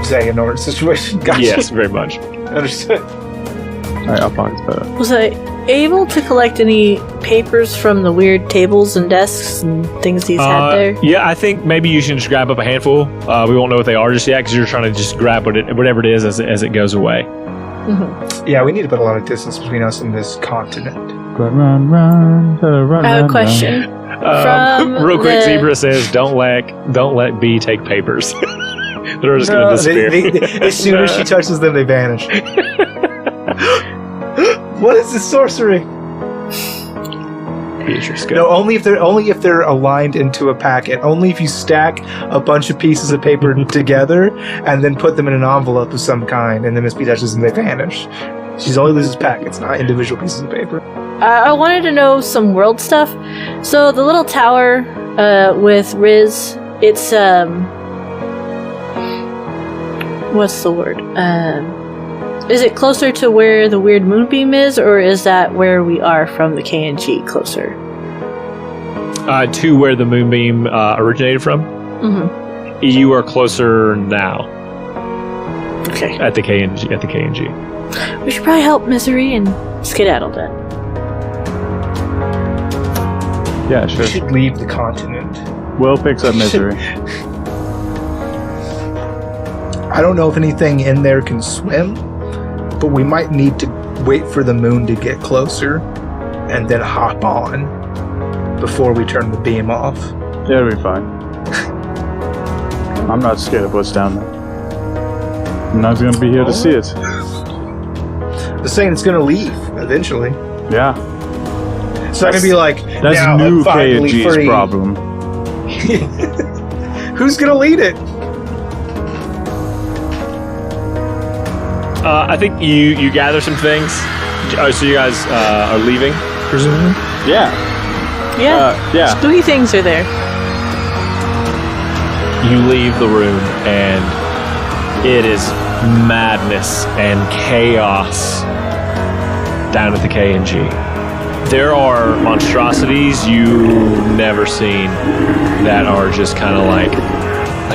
Xehanort situation. Gotcha. Yes, very much. Understood. All right, I'll pocket that. Was I able to collect any papers from the weird tables and desks and things he's had there? Yeah, I think maybe you should just grab up a handful. We won't know what they are just yet because you're trying to just grab whatever it is as it goes away. Mm-hmm. Yeah, we need to put a lot of distance between us and this continent. Run, I have a question. Real quick, Zebra says, "Don't let B take papers. They're just going to disappear." As soon as she touches them, they vanish. What is this sorcery? Beatrice. Go. No, only if they're aligned into a packet. Only if you stack a bunch of pieces of paper together and then put them in an envelope of some kind, and then Miss B touches them, they vanish. She only loses packets, not individual pieces of paper. I wanted to know some world stuff. So the little tower with Riz, it's what's the word? Is it closer to where the weird moonbeam is, or is that where we are from the KNG closer? To where the moonbeam originated from? Mm-hmm. You are closer now. Okay. At the KNG. We should probably help Misery and skedaddle then. Yeah, We sure. should leave the continent. Will picks up Misery. I don't know if anything in there can swim, but we might need to wait for the moon to get closer and then hop on before we turn the beam off. Yeah, it'll be fine. I'm not scared of what's down there. I'm not going to be here to see it. Just saying it's going to leave eventually. Yeah. It's not going to be like, That's now new I'm finally KNG's free. problem. Who's going to lead it? I think you gather some things. Oh, so you guys are leaving, presumably? Yeah. Yeah. Spooky things are there. You leave the room, and it is madness and chaos down at the KNG. There are monstrosities you've never seen that are just kind of like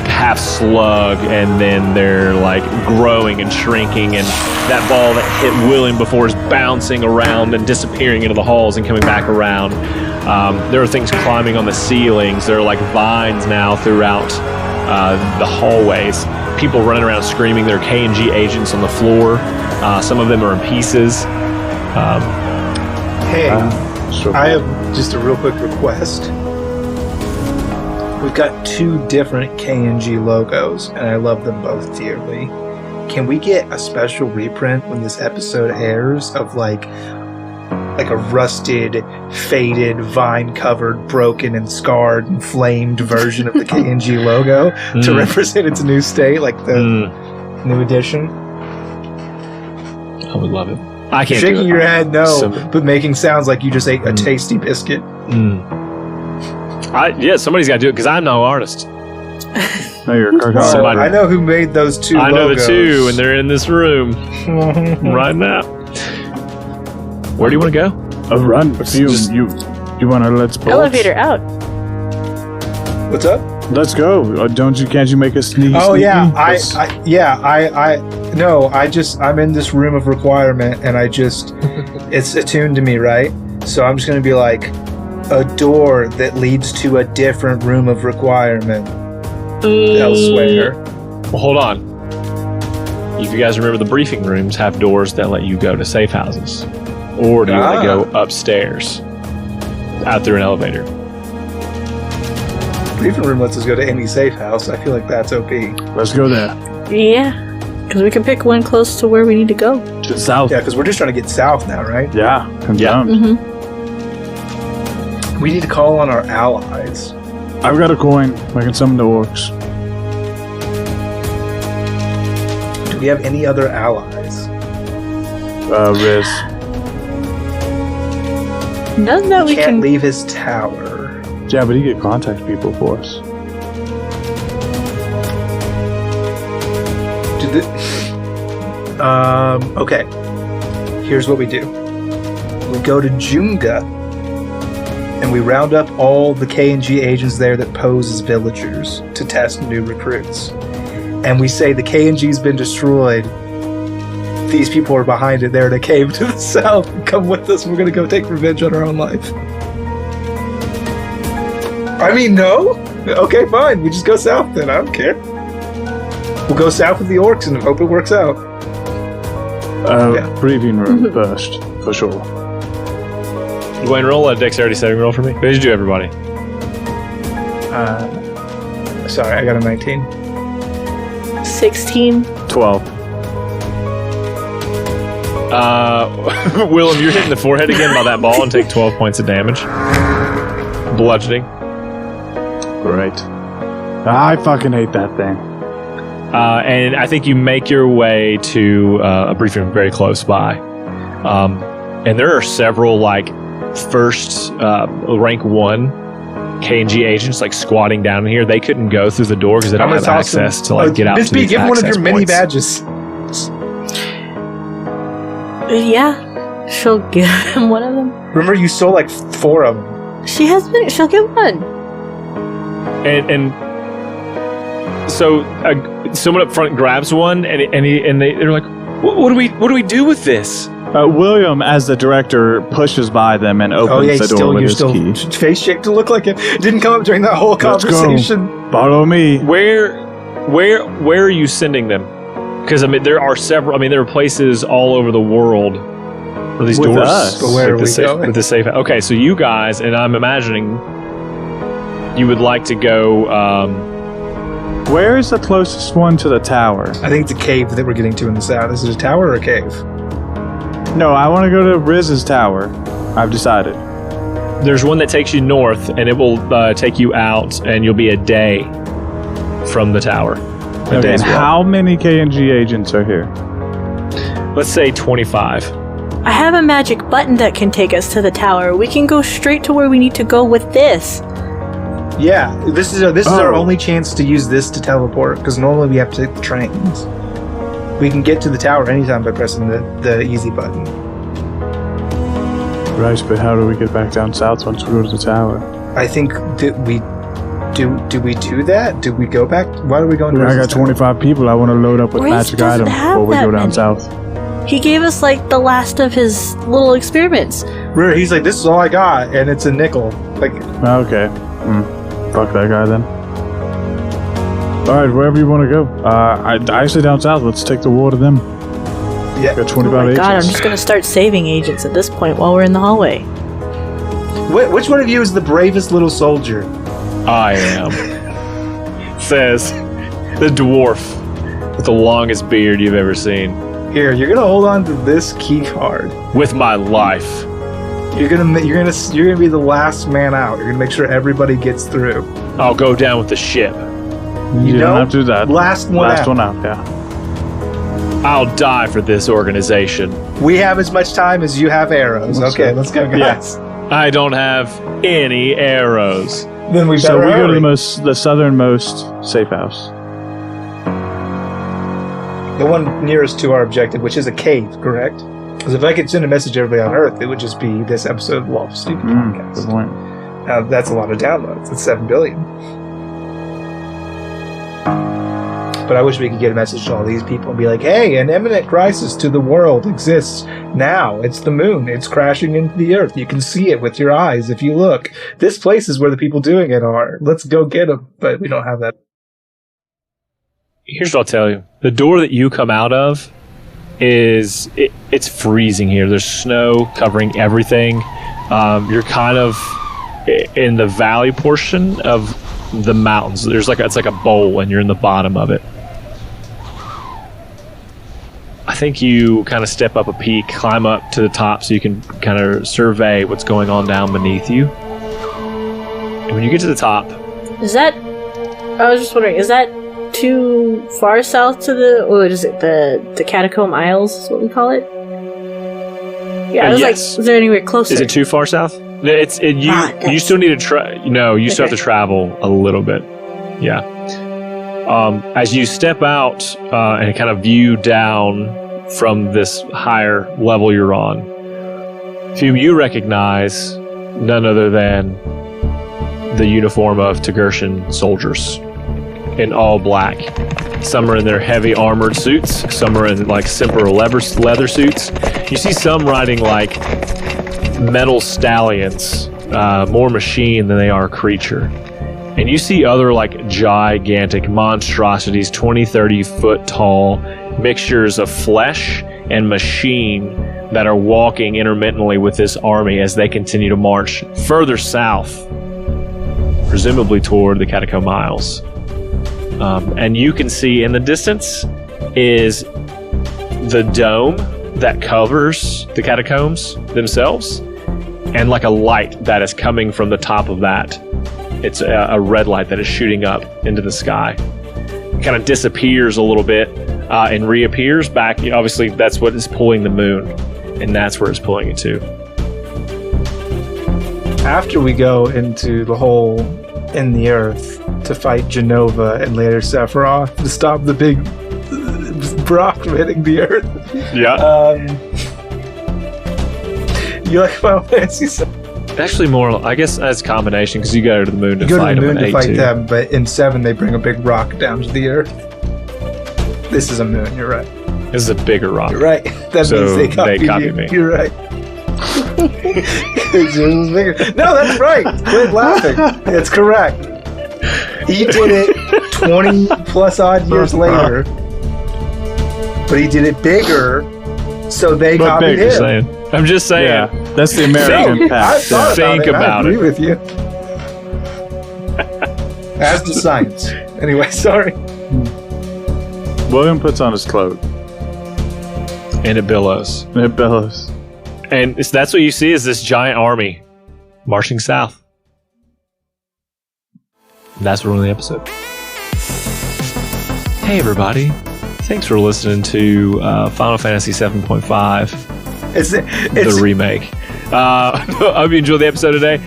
half slug, and then they're like growing and shrinking, and that ball that hit William before is bouncing around and disappearing into the halls and coming back around. There are things climbing on the ceilings. There are like vines now throughout the hallways. People running around screaming. There are KNG agents on the floor. Some of them are in pieces. Hey, So I have just a real quick request. We've got 2 different KNG logos, and I love them both dearly. Can we get a special reprint when this episode airs of like a rusted, faded, vine-covered, broken and scarred and flamed version of the KNG logo to represent its new state, like the new edition? I would love it. I can't Shaking do it. your head, no, So- but making sounds like you just ate a tasty biscuit. Somebody's got to do it because I'm no artist. No, you're a cartoon. Somebody- I know who made those 2 I know logos. the 2, and they're in this room right now. Where do you want to go? A run. Just- You want to let's bolt? Elevator out. What's up? Let's go. Can't you make a sneak? Oh yeah, Let's- I'm in this room of requirement, and it's attuned to me, right? So I'm just gonna be like, a door that leads to a different room of requirement elsewhere. Well, hold on. If you guys remember, the briefing rooms have doors that let you go to safe houses. Or do you want to go upstairs? Out through an elevator? Briefing room lets us go to any safe house. I feel like that's OP. Let's go there. Yeah, because we can pick one close to where we need to go. To the south. Yeah, because we're just trying to get south now, right? Yeah. Come Yeah. down. Mm-hmm. We need to call on our allies. I've got a coin. I can summon the orcs. Do we have any other allies? Riz. None that we Can't can. leave his tower. Yeah, but he could contact people for us. Okay. Here's what we do. We go to Junga, and we round up all the KNG agents there that pose as villagers to test new recruits. And we say the KNG's been destroyed. These people are behind it. They're in a cave to the south. Come with us. We're going to go take revenge on our own life. I mean, no? Okay, fine. We just go south then. I don't care. We'll go south with the orcs and hope it works out. Yeah. Briefing room first, for sure. Dwayne, roll a dexterity saving roll for me. What did you do, everybody? Sorry, I got a 19. 16. 12. Willem, you're hitting the forehead again by that ball and take 12 points of damage. bludgeoning. Great. I fucking hate that thing. And I think you make your way to a briefing room very close by. And there are several, like, first rank 1 K&G agents, like, squatting down in here. They couldn't go through the door because they don't have access to, like, get out to these give one of your many points. badges. Yeah, she'll give him one of them. Remember, you stole, like, 4 of them. She'll give one. And so someone up front grabs one, and they're like, what do we do with this? William, as the director, pushes by them and opens the door with his key. Face shaped to look like it didn't come up during that whole conversation. Follow me. Where are you sending them? Because I mean, there are several. I mean, there are places all over the world where these With doors. us. But where are we going? With the safe. Okay, so you guys, and I'm imagining you would like to go. Where is the closest one to the tower? I think it's a cave that we're getting to in the south. Is it a tower or a cave? No, I want to go to Riz's tower. I've decided. There's one that takes you north, and it will take you out, and you'll be a day from the tower. Okay, and how many K&G agents are here? Let's say 25. I have a magic button that can take us to the tower. We can go straight to where we need to go with this. Yeah, this is our only chance to use this to teleport, because normally we have to take the trains. We can get to the tower anytime by pressing the easy button. Right, but how do we get back down south once we go to the tower? I think that we do we do that? Do we go back? Why are we going to I got 25 people I want to load up with Riz magic doesn't items have before we that go down many. south. He gave us like the last of his little experiments. He's like, this is all I got, and it's a nickel. Like, Okay. Fuck that guy then. Alright, wherever you want to go. I say down south. Let's take the war to them. yeah. Got 25 Oh my agents. god, I'm just gonna start saving agents at this point while we're in the hallway. Which one of you is the bravest little soldier? I am. Says the dwarf with the longest beard you've ever seen. Here, you're gonna hold on to this key card. With my life. You're gonna be the last man out. You're gonna make sure everybody gets through. I'll go down with the ship. You know? don't have to do that. Last one out. one out, yeah. I'll die for this organization. We have as much time as you have arrows. Okay, let's go, guys. I don't have any arrows. Then we better So we go to hurry. the southernmost safe house. The one nearest to our objective, which is a cave, correct? Because if I could send a message to everybody on Earth, it would just be this episode of Lawful Stupid Good Podcast. point. That's a lot of downloads. It's 7 billion. But I wish we could get a message to all these people and be like, hey, an imminent crisis to the world exists now. It's the moon. It's crashing into the Earth. You can see it with your eyes if you look. This place is where the people doing it are. Let's go get them. But we don't have that. Here's what I'll tell you. The door that you come out of it's freezing here. There's snow covering everything. You're kind of in the valley portion of the mountains. It's like a bowl, and you're in the bottom of it. I think you kind of step up a peak, climb up to the top so you can kind of survey what's going on down beneath you. And when you get to the top, Is that... I was just wondering, is that too far south to the... What is it? The Catacomb Isles is what we call it? Yeah, I was yes. like, is there anywhere closer? Is it too far south? You still need to try. No, you still have to travel a little bit. Yeah. As you step out and kind of view down from this higher level you're on, you recognize none other than the uniform of Togershan soldiers in all black. Some are in their heavy armored suits. Some are in like simple leather suits. You see some riding like metal stallions, more machine than they are creature. And you see other like gigantic monstrosities, 20, 30 foot tall, mixtures of flesh and machine that are walking intermittently with this army as they continue to march further south, presumably toward the Catacomb Isles. And you can see in the distance is the dome that covers the catacombs themselves. and like a light that is coming from the top of that. It's a red light that is shooting up into the sky. It kind of disappears a little bit and reappears back. Obviously, that's what is pulling the moon, and that's where it's pulling it to. After we go into the hole in the earth to fight Genova and later Sephiroth to stop the big Brock from hitting the earth. Yeah. You like Final Fantasy VII? Actually, more, I guess, as a combination, because you go to the moon to You go fight to the them moon in to fight A2. them, but in 7 they bring a big rock down to the earth. This is a moon, you're right. This is a bigger rock. You're right. That So means they copied you. me. You're right. Yours is bigger. No, that's right. Quit laughing. It's correct. He did it 20 plus odd years later, but he did it bigger, so they But copied bigger, him. I'm just saying. Yeah, that's the American I path. thought Think about about it. it. I agree with you. As to science. Anyway, sorry. William puts on his cloak. And it billows. And it bellows. And that's what you see is this giant army marching south. And that's where we're in the episode. Hey, everybody. Thanks for listening to Final Fantasy 7.5, It's the remake. I hope you enjoyed the episode today.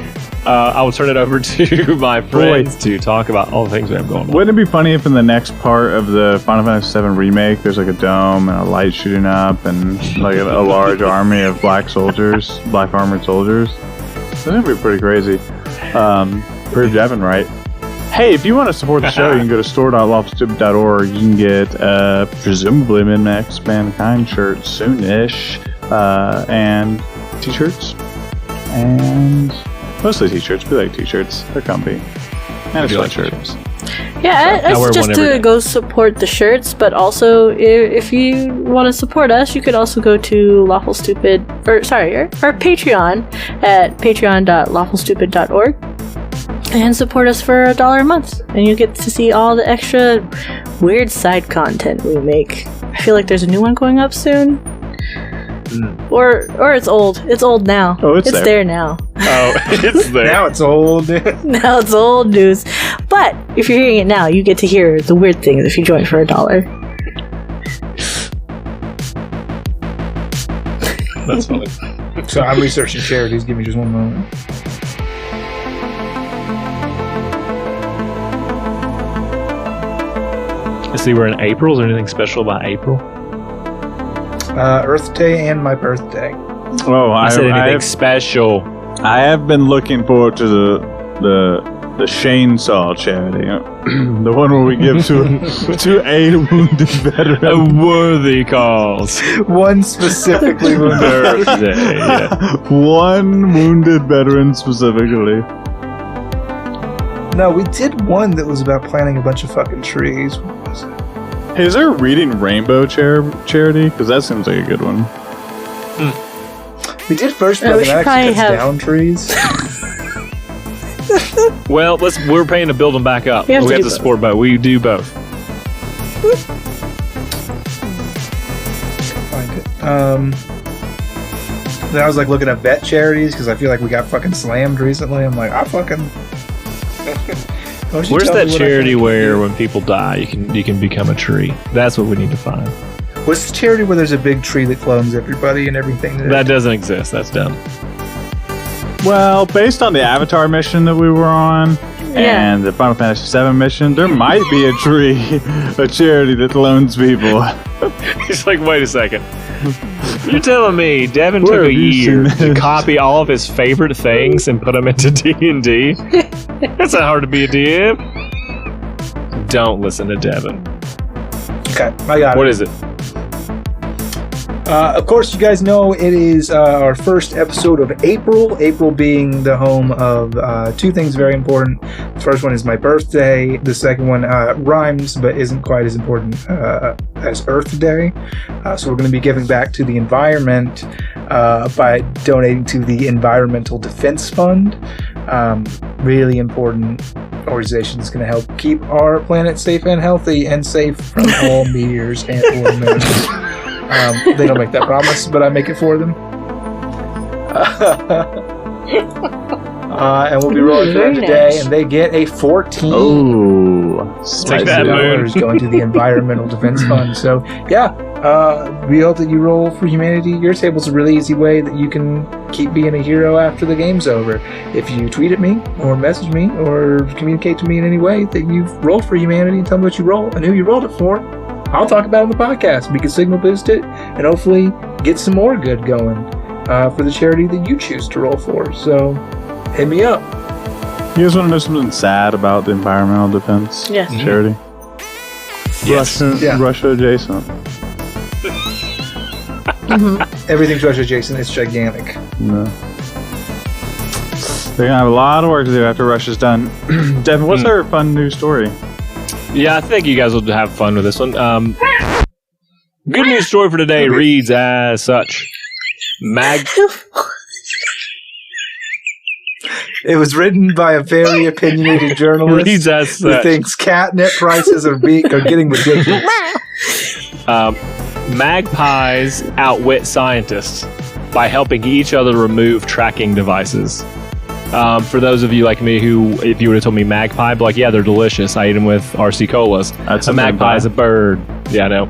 I will turn it over to my friends to talk about all the things we have going on. Wouldn't it be funny if in the next part of the Final Fantasy VII remake, there's like a dome and a light shooting up and like a large army of black armored soldiers? That'd be pretty crazy. Prove Devin right. Hey, if you want to support the show, you can go to store.lawfulstupid.org. You can get presumably Min-Max Mankind shirts soon-ish, and t-shirts, and mostly t-shirts. We like t-shirts. They're comfy. And a sweatshirt. Yeah, I I wear suggest one every to day. go support the shirts, but also if you want to support us, you could also go to our Patreon at patreon.lawfulstupid.org and support us for $1 a month, and you get to see all the extra weird side content we make. I feel like there's a new one going up soon. Or it's old. It's old now. Oh, it's there now. Oh, it's there. now it's old. Now it's old news. But if you're hearing it now, you get to hear the weird things if you join for $1. That's funny. So I'm researching charities. Give me just one moment. Let's see, we're in April. Is there anything special about April? Earth Day and my birthday. Oh, I said anything special. I have been looking forward to the Chainsaw charity, the one where we give to aid wounded veterans. A worthy cause. One specifically wounded. Birthday, yeah. One wounded veteran specifically. No, we did one that was about planting a bunch of fucking trees. What was it? Hey, is there a Reading Rainbow charity? Because that seems like a good one. We did first, Yeah, but we should that probably actually cuts have- down trees. Well, we're paying to build them back up. We have to do to support both. We do both. Find it. Then I was like looking at vet charities because I feel like we got fucking slammed recently. I'm like, I fucking. Don't you Where's tell that me what I charity can where do? when people die, you can become a tree? That's what we need to find. What's the charity where there's a big tree that clones everybody and everything? That doesn't exist. That's done. Well, based on the Avatar mission that we were on Yeah. and the Final Fantasy VII mission, there might be a charity that loans people. He's like, wait a second. You're telling me Devin Where took a have you year seen to this? copy all of his favorite things and put them into D&D? That's not hard to be a DM. Don't listen to Devin. Okay, I got it. What is it? Of course, you guys know it is our first episode of April. April being the home of two things very important. The first one is my birthday. The second one rhymes, but isn't quite as important as Earth Day. So we're going to be giving back to the environment by donating to the Environmental Defense Fund. Really important organization that's going to help keep our planet safe and healthy and safe from all meteors and or meteors. They don't make that promise, but I make it for them. And we'll be rolling for them Very today, nice. and they get a 14. Oh, Take that, Moon. Going to the Environmental Defense Fund. So, yeah, we hope that you roll for humanity. Your table's a really easy way that you can keep being a hero after the game's over. If you tweet at me, or message me, or communicate to me in any way that you've rolled for humanity and tell me what you roll and who you rolled it for, I'll talk about it on the podcast. We can signal boost it and hopefully get some more good going for the charity that you choose to roll for. So, hit me up. You guys want to know something sad about the environmental defense Yes. charity? Yes. Russia adjacent. Everything's Russia adjacent. It's gigantic. No. They're gonna have a lot of work to do after Russia's done. Devin, what's our fun news story? Yeah, I think you guys will have fun with this one. Good news story for today reads as such. It was written by a very opinionated journalist Reads as who such. thinks catnip prices are getting ridiculous. Magpies outwit scientists by helping each other remove tracking devices. For those of you like me who, if you would have told me magpie, I'd be like, yeah, they're delicious. I eat them with RC colas. That's a a magpie magpie. is a bird. Yeah, I know.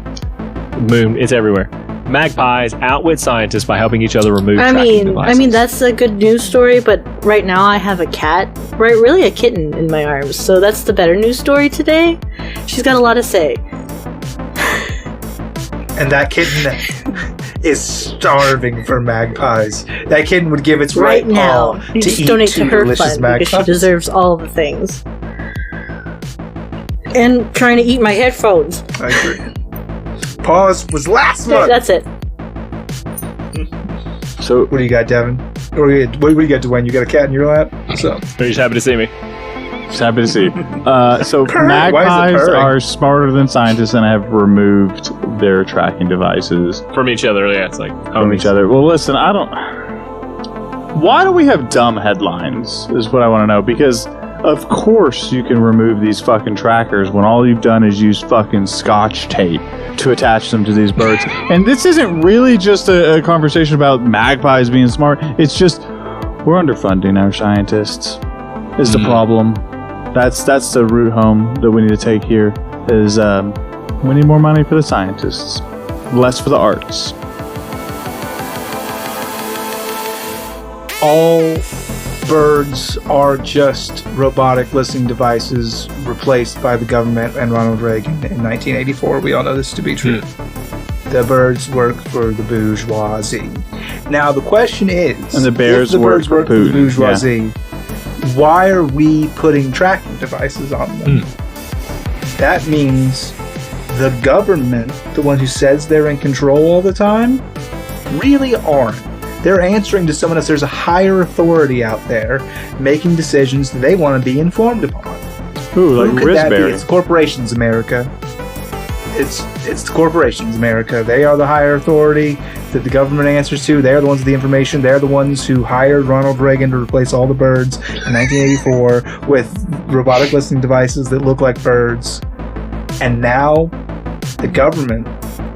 Moon, it's everywhere. Magpies outwit scientists by helping each other remove tracking devices. That's a good news story, but right now I have a cat, right? Really a kitten in my arms. So that's the better news story today. She's got a lot to say. And that kitten is starving for magpies. That kitten would give its Right right now, paw you to just eat donate two to her delicious fund because she magpies. deserves all the things. And trying to eat my headphones. I agree. Pause was last month. That's it. So What do you got, Devin? What do you got, Dwayne? You got a cat in your lap? So You're just happy to see me. just happy to see. So Purring. Why is it magpies purring? are smarter than scientists and have removed their tracking devices From each other, yeah. It's like from each other. Well, listen, why do we have dumb headlines is what I want to know, because of course you can remove these fucking trackers when all you've done is use fucking scotch tape to attach them to these birds. And this isn't really just a conversation about magpies being smart. It's just we're underfunding our scientists is the problem. That's the root home that we need to take here is we need more money for the scientists, less for the arts. all birds are just robotic listening devices replaced by the government and Ronald Reagan in 1984. We all know this to be true. The birds work for the bourgeoisie. Now the question is, And the bears if the birds work work for for the Putin, bourgeoisie, why are we putting tracking devices on them? That means the government, the one who says they're in control all the time, really aren't. They're answering to someone else. There's a higher authority out there making decisions that they want to be informed upon. Ooh, like Who could that be? Raspberry. It's corporations, America. It's the corporations, America. They are the higher authority that the government answers to. They're the ones with the information. They're the ones who hired Ronald Reagan to replace all the birds in 1984 with robotic listening devices that look like birds. And now the government,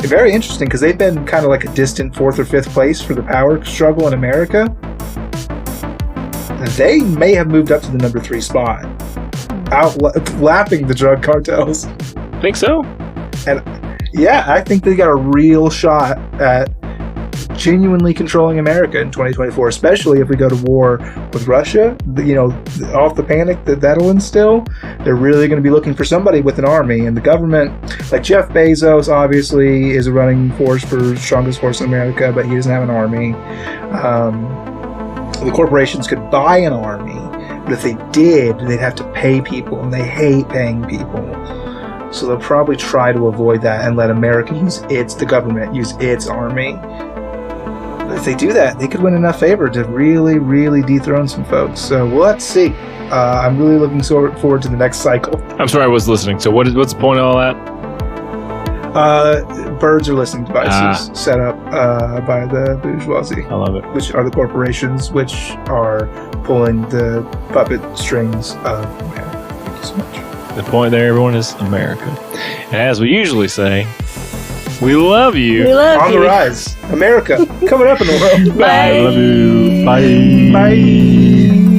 very interesting because they've been kind of like a distant 4th or 5th place for the power struggle in America. They may have moved up to the number 3 spot, lapping the drug cartels. Think so? And yeah, I think they got a real shot at genuinely controlling America in 2024, especially if we go to war with Russia. Off the panic that'll instill, they're really going to be looking for somebody with an army. And the government, like Jeff Bezos, obviously is a running force for strongest force in America, but he doesn't have an army. The corporations could buy an army, but if they did, they'd have to pay people, and they hate paying people. So they'll probably try to avoid that and let America the government use its army. But if they do that, they could win enough favor to really, really dethrone some folks. So let's see. I'm really looking forward to the next cycle. I'm sorry I was listening. So what's the point of all that? Birds are listening devices set up by the bourgeoisie. I love it. Which are the corporations which are pulling the puppet strings of America. Thank you so much. The point there, everyone, is America. And as we usually say, We love you. We love On you. the rise. America, coming up in the world. Bye. I love you. Bye. Bye.